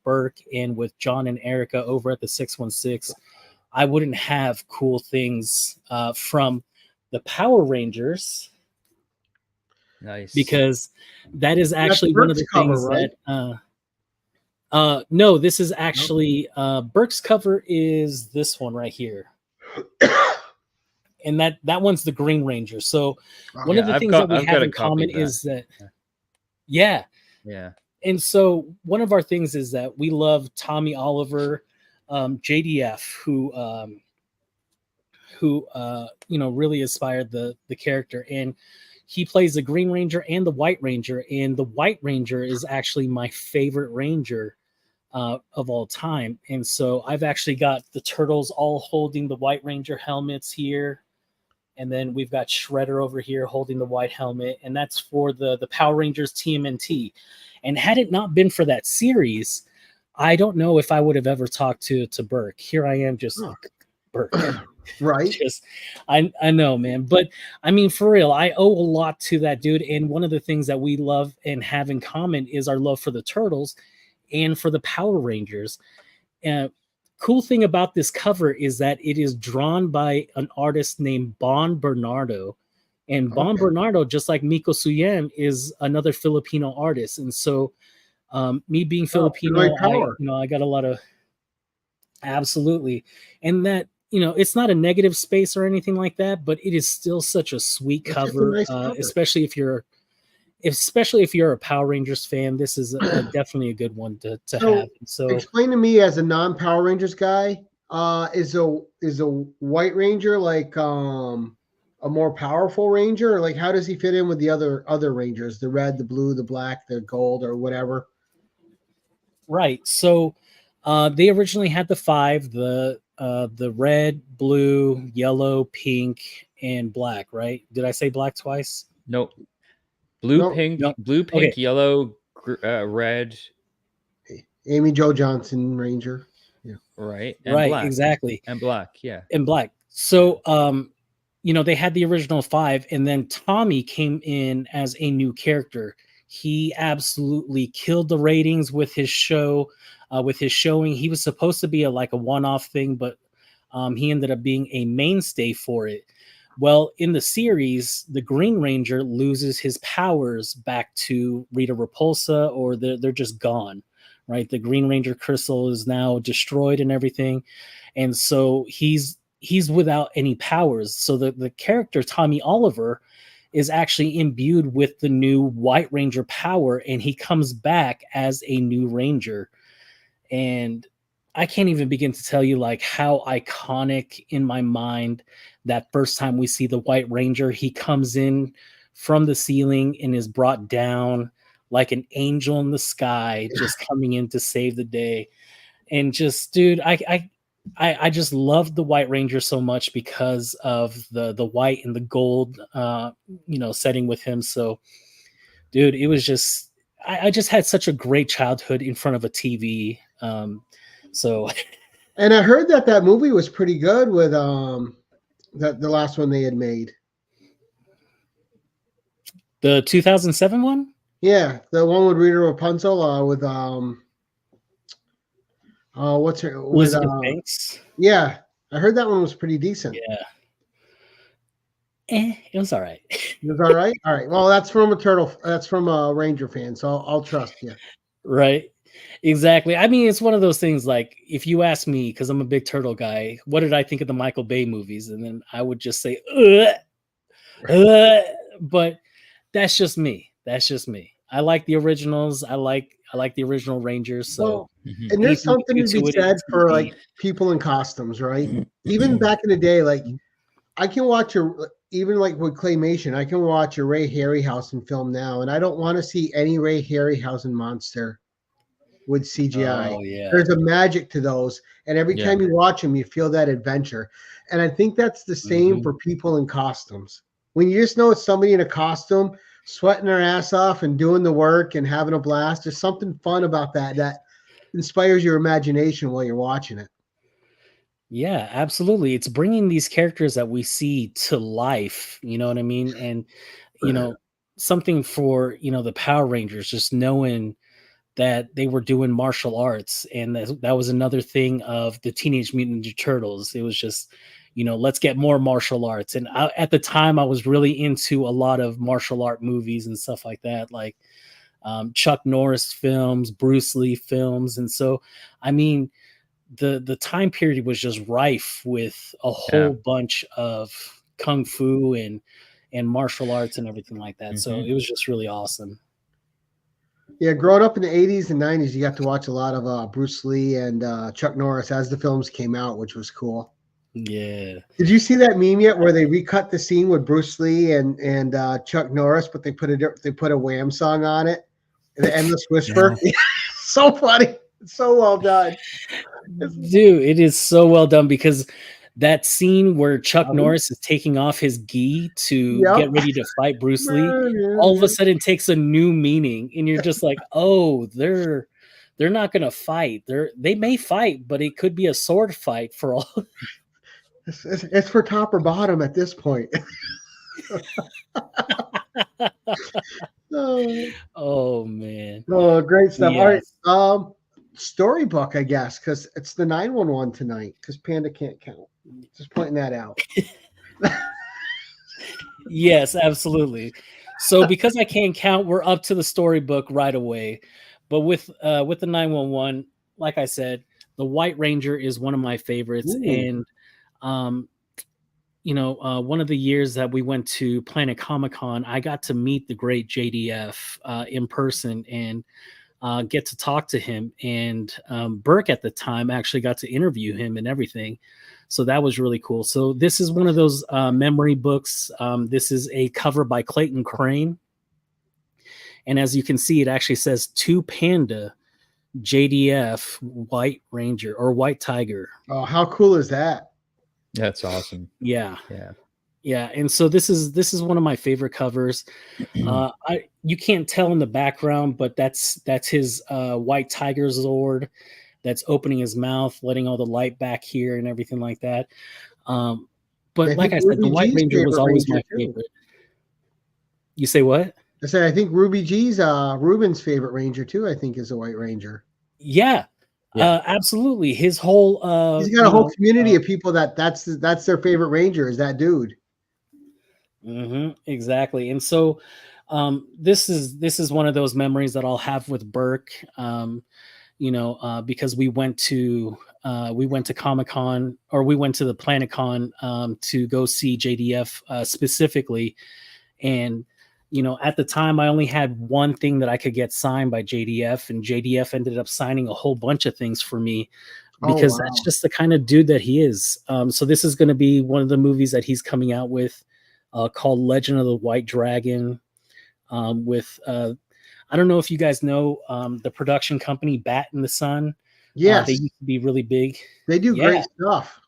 Burke and with John and Erica over at the 616, I wouldn't have cool things from the Power Rangers.
Nice.
Because that is actually one of the things right? that no, this is actually Burke's cover is this one right here. And that one's the Green Ranger. So one of the things that we have in common is that yeah. And so one of our things is that we love Tommy Oliver, JDF, who really inspired the character, and he plays the Green Ranger and the White Ranger, and the White Ranger is actually my favorite Ranger of all time. And so I've actually got the Turtles all holding the White Ranger helmets here, and then we've got Shredder over here holding the white helmet, and that's for the Power Rangers TMNT. And had it not been for that series, I don't know if I would have ever talked to Burke. Here I am, just Burke.
Right.
Just, I know, man. But I mean, for real, I owe a lot to that dude. And one of the things that we love and have in common is our love for the Turtles and for the Power Rangers. Cool thing about this cover is that it is drawn by an artist named Bon Bernardo. And Bon Bernardo, just like Miko Suyen, is another Filipino artist. And so me being Filipino, I got a lot of absolutely. And that, it's not a negative space or anything like that, but it is still such a sweet cover, nice cover. Especially if you're a Power Rangers fan. This is definitely a good one to have. So
explain to me, as a non-Power Rangers guy, is a White Ranger like a more powerful Ranger, or like how does he fit in with the other Rangers, the red, the blue, the black, the gold, or whatever?
Right. So they originally had the 5, the red, blue, yellow, pink, and black, right? Did I say black twice?
Nope. Blue, pink, yellow, red.
Amy Jo Johnson Ranger. Yeah.
Right.
And right, black. Exactly.
And black, yeah.
And black. So they had the original 5, and then Tommy came in as a new character. He absolutely killed the ratings with his show. With his showing, he was supposed to be a one-off thing, but he ended up being a mainstay for it. Well, in the series, the Green Ranger loses his powers back to Rita Repulsa, or they're just gone, right? The Green Ranger crystal is now destroyed and everything, and so he's without any powers. So the character Tommy Oliver is actually imbued with the new White Ranger power, and he comes back as a new Ranger. And I can't even begin to tell you how iconic in my mind that first time we see the White Ranger. He comes in from the ceiling and is brought down like an angel in the sky, just coming in to save the day. And just, dude, I just loved the White Ranger so much because of the white and the gold, setting with him. So, dude, it was just, I just had such a great childhood in front of a TV.
And I heard that movie was pretty good with the last one they had made.
The 2007 one?
Yeah, the one with Rita Rapunzel with what's her
Elizabeth Banks?
Yeah, I heard that one was pretty decent.
Yeah. It was all right.
It was all right? All right. Well, that's from a Ranger fan, so I'll trust you.
Right. Exactly. I mean, it's one of those things like if you ask me, because I'm a big turtle guy, what did I think of the Michael Bay movies? And then I would just say, but that's just me. That's just me. I like the originals. I like the original Rangers. So
Well,
Mhm.
and there's
anything you
something
can
to
do
be
to it,
said
it's gonna
for
be
like people in costumes, right? Even back in the day, like I can watch even like with claymation, I can watch a Ray Harryhausen film now, and I don't want to see any Ray Harryhausen monster with CGI.
oh yeah.
There's a magic to those, and every
Yeah.
time you watch them, you feel that adventure. And I think that's the same
Mhm.
for people in costumes. When you just know it's somebody in a costume sweating their ass off and doing the work and having a blast, there's something fun about that inspires your imagination while you're watching it.
Yeah, absolutely. It's bringing these characters that we see to life, you know what I mean? And something for, the Power Rangers, just knowing that they were doing martial arts, and that was another thing of the Teenage Mutant Ninja Turtles. It was just, let's get more martial arts. And at the time I was really into a lot of martial art movies and stuff like that, like Chuck Norris films, Bruce Lee films. And so, I mean, the time period was just rife with a whole bunch of kung fu and martial arts and everything like that. So it was just really awesome.
Yeah, growing up in the 80s and 90s, you got to watch a lot of Bruce Lee and Chuck Norris as the films came out, which was cool.
Yeah.
Did you see that meme yet where they recut the scene with Bruce Lee and Chuck Norris, but they put a Wham song on it, the Endless Whisper?
Yeah.
So funny. It's so well done.
Dude, it is so well done because that scene where Chuck Norris is taking off his gi to
Yep.
get ready to fight Bruce Lee, all of a sudden takes a new meaning, and you're just like, oh, they're not gonna fight. They may fight, but it could be a sword fight for all.
It's for top or bottom at this point.
Oh man.
Oh, great stuff.
Yes.
All right. Storybook, I guess, because it's the 911 tonight, because Panda can't count. Just pointing that out.
Yes, absolutely. So because I can't count, we're up to the storybook right away. But with the 911, like I said, the White Ranger is one of my favorites.
Ooh.
And one of the years that we went to Planet Comic-Con, I got to meet the great JDF in person and get to talk to him. And Burke at the time actually got to interview him and everything. So that was really cool. So this is one of those memory books. This is a cover by Clayton Crane. And as you can see, it actually says To Panda, JDF, White Ranger or White Tiger.
Oh, how cool is that?
That's awesome.
Yeah.
Yeah.
Yeah, and so this is one of my favorite covers. You can't tell in the background, but that's his White Tiger Zord that's opening his mouth, letting all the light back here and everything like that. But like I said, the White Ranger was always my favorite. You say what?
I said I think Ruby G's Ruben's favorite Ranger too. I think is a White Ranger.
Yeah. Absolutely. His whole
he's got a whole community of people that's their favorite Ranger is that dude.
Exactly. And so this is one of those memories that I'll have with Burke. Because we went to Comic-Con, or we went to the PlanetCon to go see JDF specifically. And at the time I only had one thing that I could get signed by JDF, and JDF ended up signing a whole bunch of things for me because that's just the kind of dude that he is. So this is going to be one of the movies that he's coming out with called Legend of the White Dragon with I don't know if you guys know the production company Bat in the Sun.
Yes.
They used to be really big.
They do great stuff.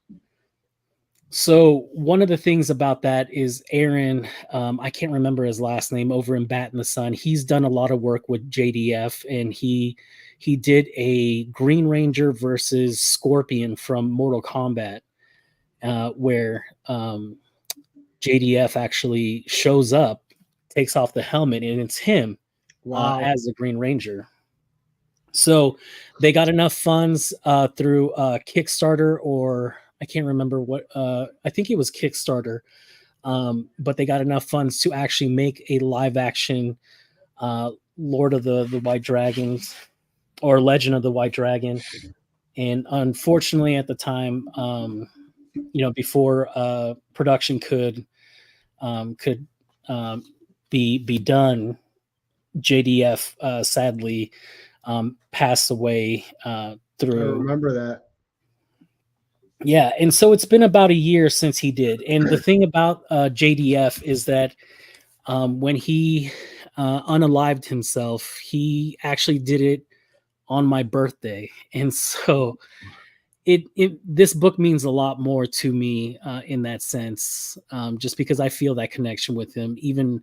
So one of the things about that is Aaron, I can't remember his last name, over in Bat in the Sun. He's done a lot of work with JDF, and he did a Green Ranger versus Scorpion from Mortal Kombat, where JDF actually shows up, takes off the helmet, and it's him as the Green Ranger. So they got enough funds through Kickstarter, or I can't remember what, I think it was Kickstarter, but they got enough funds to actually make a live action Lord of the White Dragons or Legend of the White Dragon. And unfortunately, at the time, before production could be done, JDF sadly passed away through.
I remember that.
Yeah, and so it's been about a year since he did. And the thing about JDF is that when he unalived himself, he actually did it on my birthday, and so this book means a lot more to me in that sense, just because I feel that connection with him, even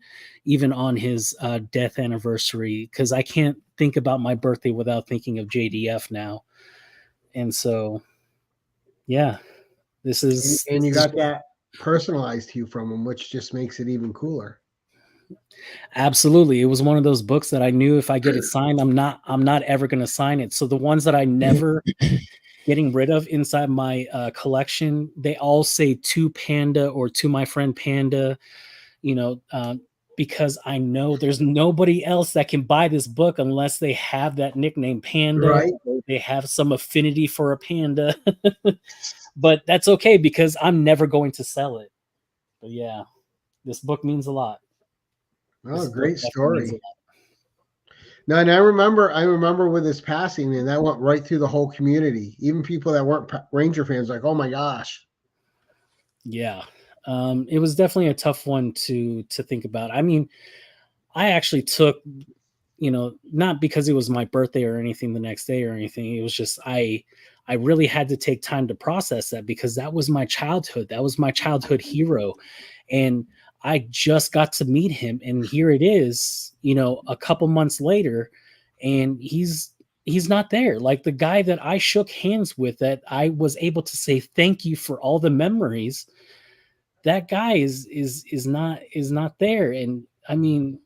on his death anniversary, because I can't think about my birthday without thinking of JDF now. And so, yeah, this is
and you got that personalized to you from him, which just makes it even cooler.
Absolutely. It was one of those books that I knew if I get it signed, I'm not ever going to sign it. So the ones that I never getting rid of inside my collection, they all say to Panda or to my friend Panda, because I know there's nobody else that can buy this book unless they have that nickname Panda,
right?
Or they have some affinity for a panda. But that's okay because I'm never going to sell it. But yeah, this book means a lot.
Oh, great story. No, and I remember with his passing, and that went right through the whole community. Even people that weren't Ranger fans, like, oh my gosh.
Yeah, it was definitely a tough one to think about. I mean, I actually took, not because it was my birthday or anything the next day or anything. It was just I really had to take time to process that because that was my childhood. That was my childhood hero, and I just got to meet him, and here it is, a couple months later, and he's not there. Like the guy that I shook hands with, that I was able to say thank you for all the memories, that guy is not there. And I mean,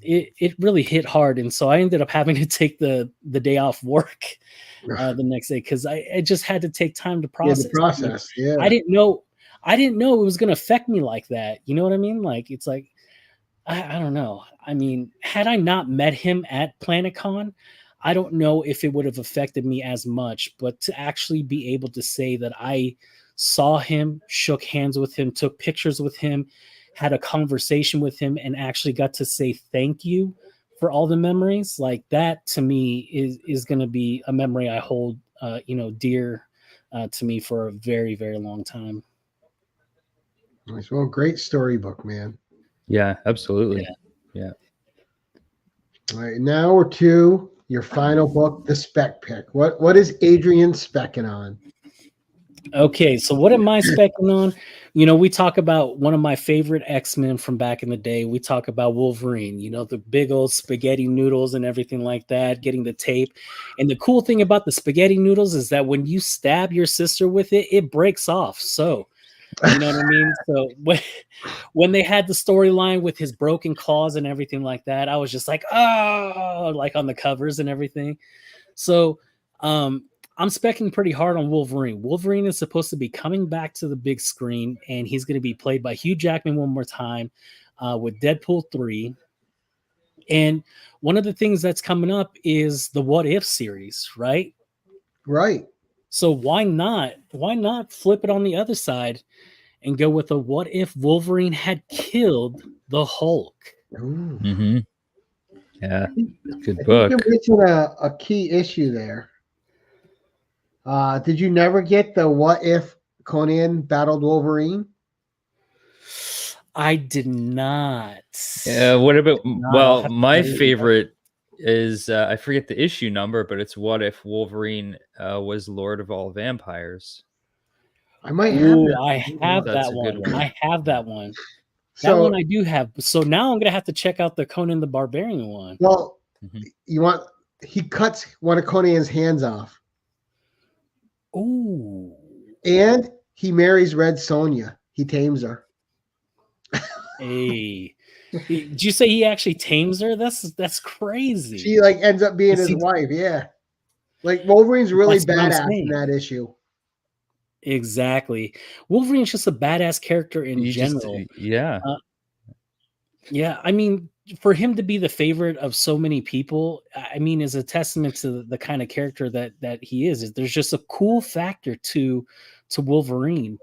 it really hit hard, and so I ended up having to take the day off work the next day because I just had to take time to process.
Yeah.
I didn't know it was going to affect me like that. You know what I mean? Like, it's like, I don't know. I mean, had I not met him at PlanetCon, I don't know if it would have affected me as much, but to actually be able to say that I saw him, shook hands with him, took pictures with him, had a conversation with him, and actually got to say thank you for all the memories, like that to me is going to be a memory I hold, dear to me for a very, very long time.
Nice. Well, great storybook, man.
Yeah, absolutely. Yeah.
All right, now we're to your final book, the spec pick. What is Adrian specking on?
Okay, so what am I specking on? We talk about one of my favorite X-Men from back in the day. We talk about Wolverine, the big old spaghetti noodles and everything like that, getting the tape. And the cool thing about the spaghetti noodles is that when you stab your sister with it, it breaks off. So, you know what I mean? So when they had the storyline with his broken claws and everything like that, I was just like, oh, like on the covers and everything. So, I'm specking pretty hard on Wolverine. Wolverine is supposed to be coming back to the big screen, and he's going to be played by Hugh Jackman one more time with Deadpool 3. And one of the things that's coming up is the What If series, right?
Right.
So why not flip it on the other side and go with a what if Wolverine had killed the Hulk?
Mm-hmm. Yeah, good book.
You're missing a key issue there. Did you never get the what if Conan battled Wolverine?
I did not.
What about? Well, my favorite is I forget the issue number, but it's what if Wolverine was Lord of all vampires.
I might have.
I have that one. I have that one.
So,
that one I do have. So now I'm gonna have to check out the Conan the Barbarian one.
Well, he cuts one of Conan's hands off.
Ooh.
And he marries Red Sonja. He tames her.
Hey. Did you say he actually tames her? That's crazy.
She ends up being his wife, yeah. Like Wolverine's really badass in that issue.
Exactly. Wolverine's just a badass character in general.
Yeah.
Yeah, I mean, for him to be the favorite of so many people, I mean, is a testament to the kind of character that he is. There's just a cool factor to Wolverine,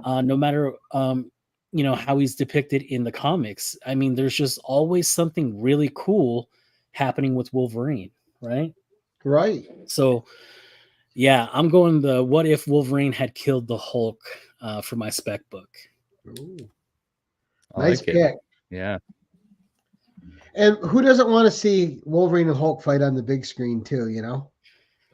no matter how he's depicted in the comics. I mean, there's just always something really cool happening with Wolverine, right?
Right.
So, yeah, I'm going the what if Wolverine had killed the Hulk for my spec book.
Ooh,
I
nice
like it.
pick.
Yeah.
And who doesn't want to see Wolverine and Hulk fight on the big screen too?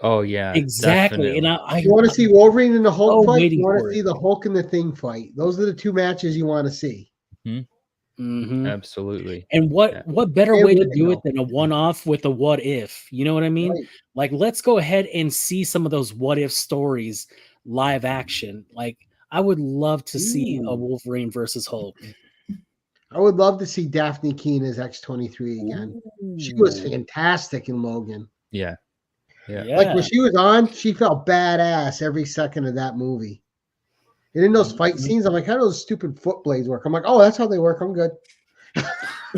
Oh yeah.
Exactly, and
Definitely.
You want to see Wolverine and the Hulk fight?
waiting
You want
for
to see the Hulk and the Thing fight? Those are the two matches you want to see.
Mhm.
Absolutely.
And what
Yeah.
what better
And
way to
women,
do it
though.
than a one-off with a what if? You know what I mean?
Right.
Like, let's go ahead and see some of those what if stories live action. Like, I would love to see a
Ooh.
Wolverine versus Hulk.
I would love to see Daphne Keene as X-23 again. She was
Ooh.
fantastic in Logan.
Yeah. Yeah.
Like when
Yeah.
she was on, she felt badass every second of that movie. And in those fight
Mhm.
scenes, I'm like, how do those stupid foot blades work? I'm like, oh, that's how they work. I'm good.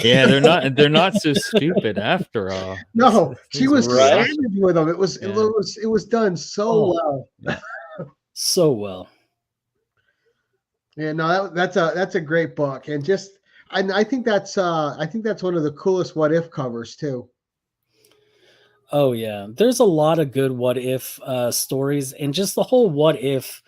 Yeah, they're not so stupid after all.
No, she was
Right?
savage with them. It was done so
Oh.
well.
So well.
Yeah, no, that's a great book, and I think that's one of the coolest what if covers too.
Oh yeah. There's a lot of good what if stories, and just the whole what if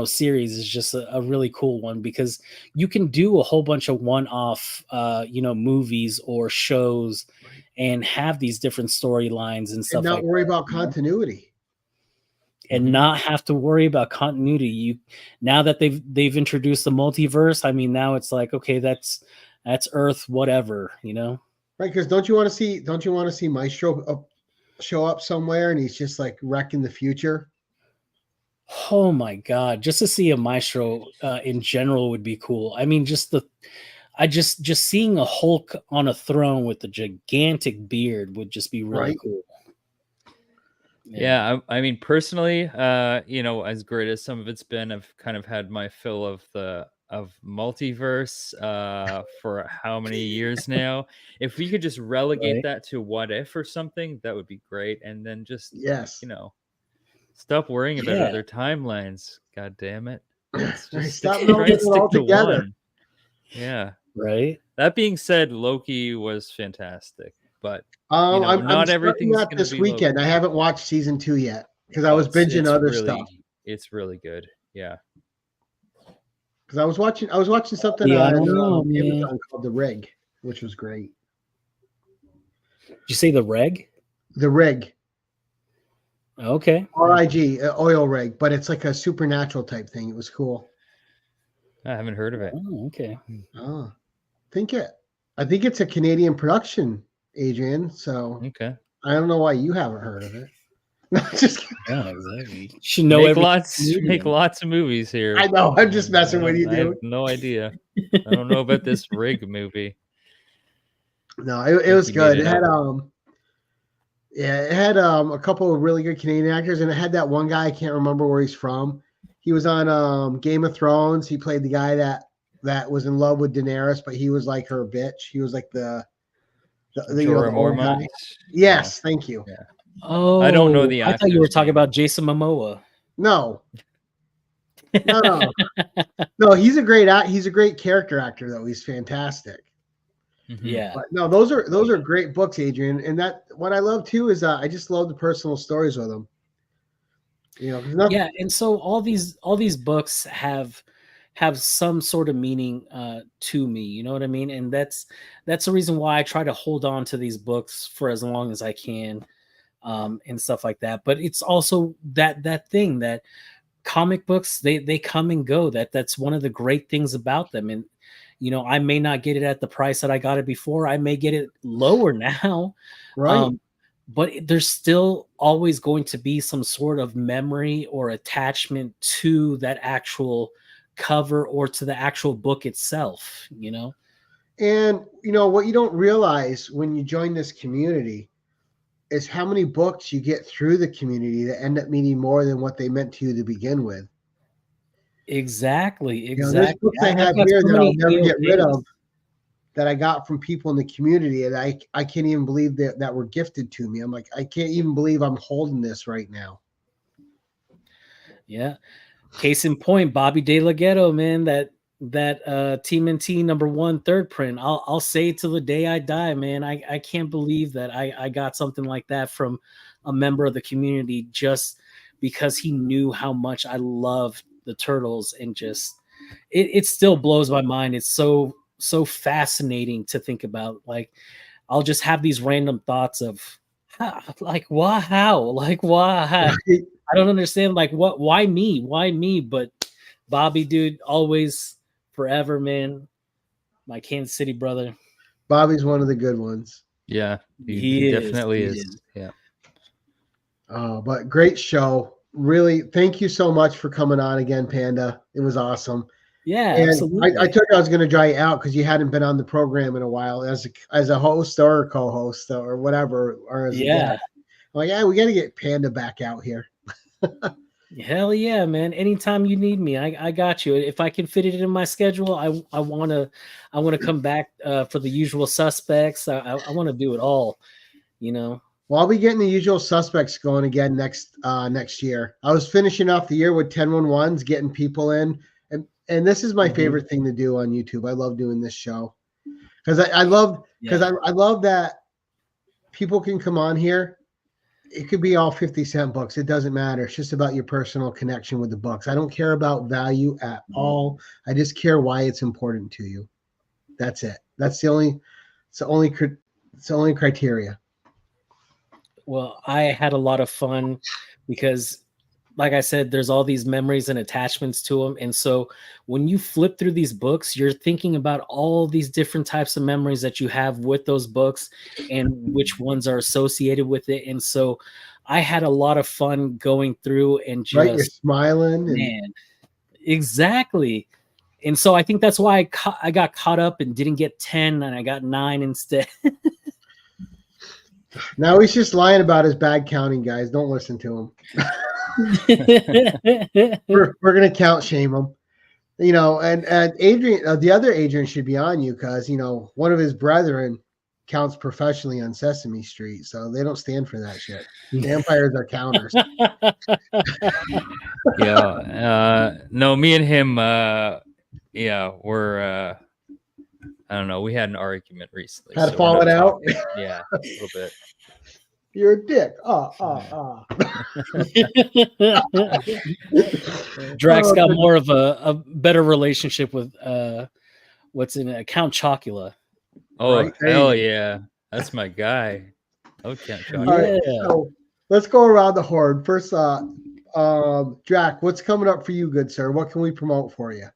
series is just a really cool one because you can do a whole bunch of one-off movies or shows and have these different storylines and
And
stuff
not
like
worry
that,
about continuity.
and not have to worry about continuity. Now that they've introduced the multiverse, I mean, now it's like, okay, that's Earth whatever,
Right, because don't you want to see Maestro show up somewhere and he's just like wrecking the future?
Oh my god, just to see a Maestro in general would be cool. I mean, just seeing a Hulk on a throne with a gigantic beard would just be really
Right.
cool.
Yeah, I mean, personally, as great as some of it's been, I've kind of had my fill of multiverse for how many years now. If we could just relegate
Right.
that to what if or something, that would be great. And then just
Yes.
stop worrying about
Yeah.
other timelines. God damn it. Let's just
Stop
try
melting
and
it all
stick to
together.
one. Yeah.
Right.
That being said, Loki was fantastic, but
I'm
not
starting
everything's
that
gonna
this
be
weekend.
Loki.
I haven't watched season 2 yet because I
Oh,
was binging other stuff.
It's really good. Yeah.
Because I was watching something
Yeah, I
on
don't know, man.
Amazon called The Rig, which was great.
Did you say the reg?
The Rig,
Okay.
RIG, oil rig, but it's like a supernatural type thing. It was cool.
I haven't heard of it.
Oh, okay.
Oh, I think it's a Canadian production, Adrian. So
Okay.
I don't know why you haven't heard of it. No, just kidding.
Yeah, exactly. You should know
Make
everything.
lots of movies here.
I know. I'm just messing with you,
I have
dude.
no idea. I don't know about this Rig movie.
No, it was good. It had a couple of really good Canadian actors, and it had that one guy. I can't remember where he's from. He was on Game of Thrones. He played the guy that was in love with Daenerys, but he was like her bitch. He was like the
Jorah
old guy.
Mormont.
Yes, thank you.
Yeah.
Oh,
I don't know the
I thought you were
actor's
talking
name.
about Jason Momoa.
No. No, he's a great character actor though. He's fantastic.
Mhm.
Yeah.
But no, those are great books, Adrian. And that what I love too is I just love the personal stories with them.
Yeah, and so all these books have some sort of meaning to me, you know what I mean? And that's the reason why I try to hold on to these books for as long as I can, and stuff like that. But it's also that thing that comic books, they come and go. That's one of the great things about them. And I may not get it at the price that I got it before. I may get it lower now.
Right.
But there's still always going to be some sort of memory or attachment to that actual cover or to the actual book itself,
And what you don't realize when you join this community is how many books you get through the community that end up meaning more than what they meant to you to begin with.
Exactly.
There's books I have
got
here
so
that I'll
many
never get rid of. that I got from people in the community, and I can't even believe that were gifted to me. I'm like, I can't even believe I'm holding this right now.
Yeah. Case in point, Bobby De La Ghetto, man, that TMNT #1 third print. I'll say it till the day I die, man. I can't believe that I got something like that from a member of the community just because he knew how much I loved the Turtles, and just it still blows my mind. It's so fascinating to think about. Like, I'll just have these random thoughts of like how like why I don't understand, like why me, but Bobby, dude, always forever, man. My Kansas City brother.
Bobby's one of the good ones.
Yeah,
He
definitely is. Yeah.
But great show. Really, thank you so much for coming on again, Panda. It was awesome.
Yeah,
and
absolutely.
I told you I was going to dry you out because you hadn't been on the program in a while as a host or a co-host or whatever, or as a guest. I'm like, yeah, we got to get Panda back out here.
Hell yeah, man. Anytime you need me, I got you. If I can fit it in my schedule, I want to come back for the usual suspects. I want to do it all, you know.
Well, I'll be getting the usual suspects going again next year. I was finishing off the year with 10-1-1s, getting people in, and this is my favorite thing to do on YouTube. I love doing this show because I love that people can come on here. It could be all 50-cent books. It doesn't matter. It's just about your personal connection with the books. I don't care about value at all. I just care why it's important to you. That's it. That's the only criteria.
Well, I had a lot of fun because, like I said, there's all these memories and attachments to them. And so when you flip through these books, you're thinking about all these different types of memories that you have with those books and which ones are associated with it. And so I had a lot of fun going through and just
you're smiling.
Man, exactly. And so I think that's why I got caught up and didn't get 10 and I got 9 instead.
Now he's just lying about his bag counting, guys. Don't listen to him. we're gonna count shame him, and Adrian, the other Adrian should be on you because one of his brethren counts professionally on Sesame Street, so they don't stand for that shit. Vampires are counters.
Yeah, no, me and him, we're I don't know. We had an argument recently.
Had to fall it out.
Yeah, a little bit.
You're a dick.
Drax got more of a better relationship with what's in it, Count Chocula.
Oh, right? Hell yeah. That's my guy. Oh, Count Chocula.
Yeah. So let's go around the horn. First, Drac, what's coming up for you, good sir? What can we promote for you?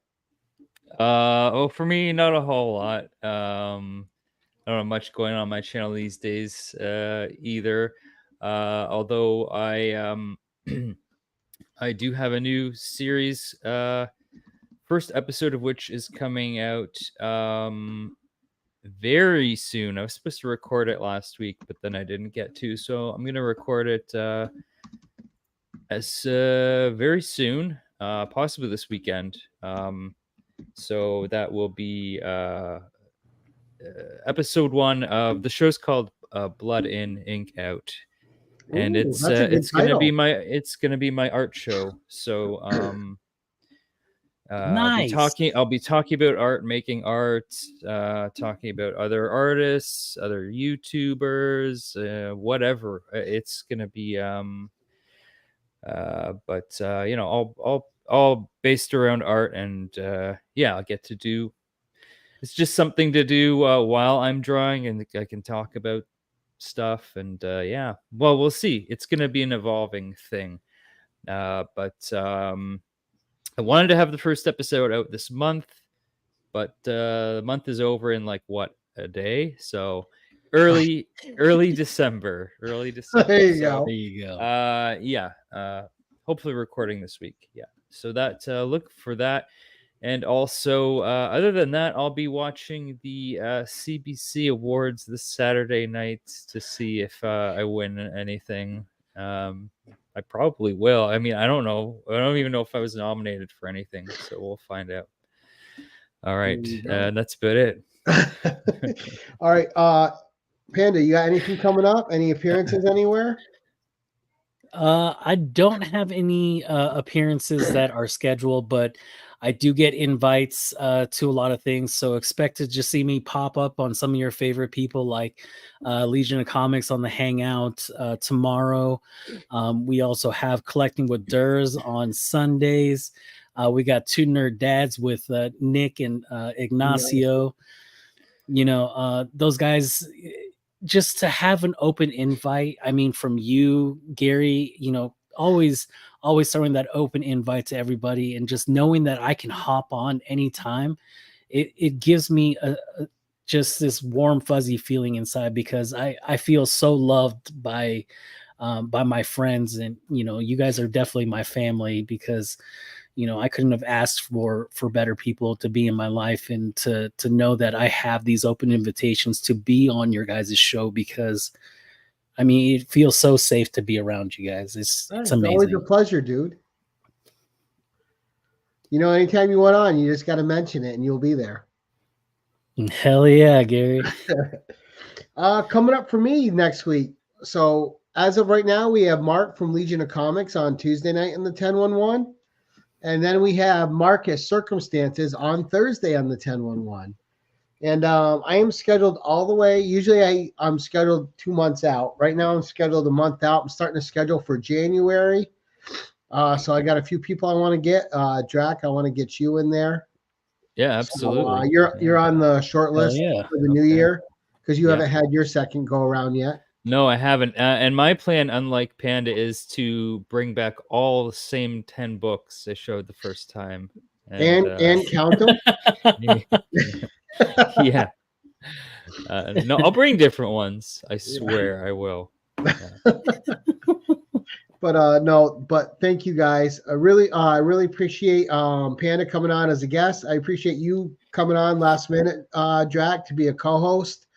For me, not a whole lot. I don't have much going on my channel these days either. Although I I do have a new series, first episode of which is coming out very soon. I was supposed to record it last week, but then I didn't get to, so I'm gonna record it as very soon, possibly this weekend. So that will be episode 1 of the show's called Blood In, Ink Out, and it's gonna be my art show. So
nice.
I'll be talking about art, making art, talking about other artists, other YouTubers, whatever. It's gonna be all based around art, and I'll get to do. It's just something to do while I'm drawing, and I can talk about stuff. And well, we'll see. It's going to be an evolving thing. But I wanted to have the first episode out this month, but the month is over in a day. So early December. Early December.
There you
go.
Hopefully recording this week. Yeah. So that look for that. And also, other than that, I'll be watching the CBC Awards this Saturday night to see if I win anything. I probably will. I mean, I don't know. I don't even know if I was nominated for anything, so we'll find out. All right. That's about it.
All right. Panda, you got anything coming up? Any appearances anywhere?
I don't have any appearances that are scheduled, but I do get invites to a lot of things. So expect to just see me pop up on some of your favorite people, like Legion of Comics on the Hangout tomorrow. We also have Collecting with Durs on Sundays. We got Two Nerd Dads with Nick and Ignacio. You know, those guys, just to have an open invite, I mean, from you, Gary, you know, always throwing that open invite to everybody, and just knowing that I can hop on anytime, it gives me just this warm fuzzy feeling inside, because I feel so loved by my friends. And you know, you guys are definitely my family, because you know, I couldn't have asked for better people to be in my life, and to know that I have these open invitations to be on your guys' show, because I mean, it feels so safe to be around you guys. It's
It's
amazing.
always a pleasure, dude. You know, anytime you want on, you just got to mention it and you'll be there.
Hell yeah, Gary.
Coming up for me next week. So as of right now, we have Mark from Legion of Comics on Tuesday night in the 10-1-1. And then we have Marcus Circumstances on Thursday on the 10-1-1. And I am scheduled all the way. Usually I'm scheduled 2 months out. Right now I'm scheduled a month out. I'm starting to schedule for January. So I got a few people I want to get. Drac, I want to get you in there.
Yeah, absolutely.
So, you're on the short list for the new year, because you haven't had your second go around yet.
No, I haven't. And my plan, unlike Panda, is to bring back all the same 10 books I showed the first time.
And count them.
Yeah. No, I'll bring different ones. I swear I will. Yeah.
But thank you guys. I really appreciate Panda coming on as a guest. I appreciate you coming on last minute, Drac, to be a co-host.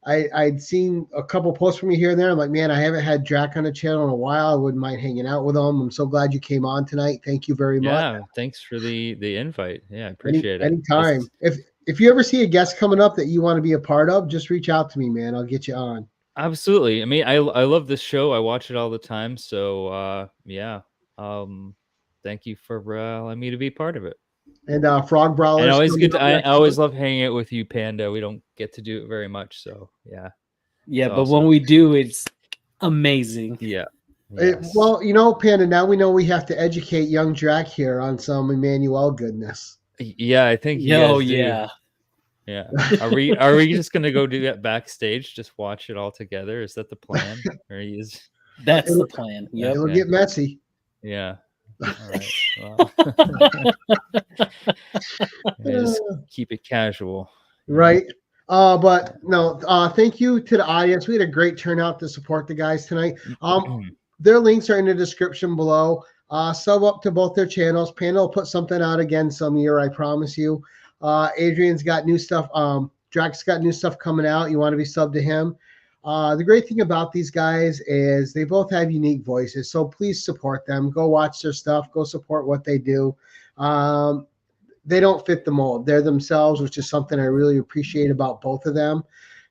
I'd seen a couple posts from you here and there. I'm like, man, I haven't had Drac on the channel in a while. I wouldn't mind hanging out with him. I'm so glad you came on tonight. Thank you very much.
Yeah, thanks for the invite. Yeah, I appreciate it.
Anytime. If you ever see a guest coming up that you want to be a part of, just reach out to me, man. I'll get you on.
Absolutely. I mean, I love this show. I watch it all the time. So yeah. Thank you for allowing me to be part of it.
And Frog Brawlers.
And always good. I always love hanging out with you, Panda. We don't get to do it very much, so yeah.
Yeah, but when we do, it's amazing.
Yeah.
Yes. Well, you know, Panda, now we know we have to educate young Drac here on some Emmanuel goodness.
Yeah, I think. Yeah. Are we just gonna go do that backstage? Just watch it all together? Is that the plan? Or
That's the plan.
Yeah, it'll get messy.
Yeah. All right. Well, just keep it casual.
Right. But no, thank you to the audience. We had a great turnout to support the guys tonight. Their links are in the description below. Sub up to both their channels. Panda will put something out again some year, I promise you. Adrian's got new stuff. Drac's got new stuff coming out. You want to be subbed to him. The great thing about these guys is they both have unique voices, so please support them. Go watch their stuff. Go support what they do. They don't fit the mold. They're themselves, which is something I really appreciate about both of them.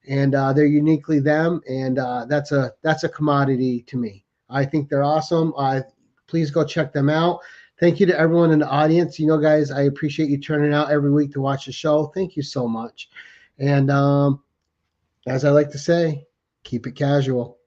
And they're uniquely them, and that's a commodity to me. I think they're awesome. Please go check them out. Thank you to everyone in the audience. You know, guys, I appreciate you turning out every week to watch the show. Thank you so much. And as I like to say, keep it casual.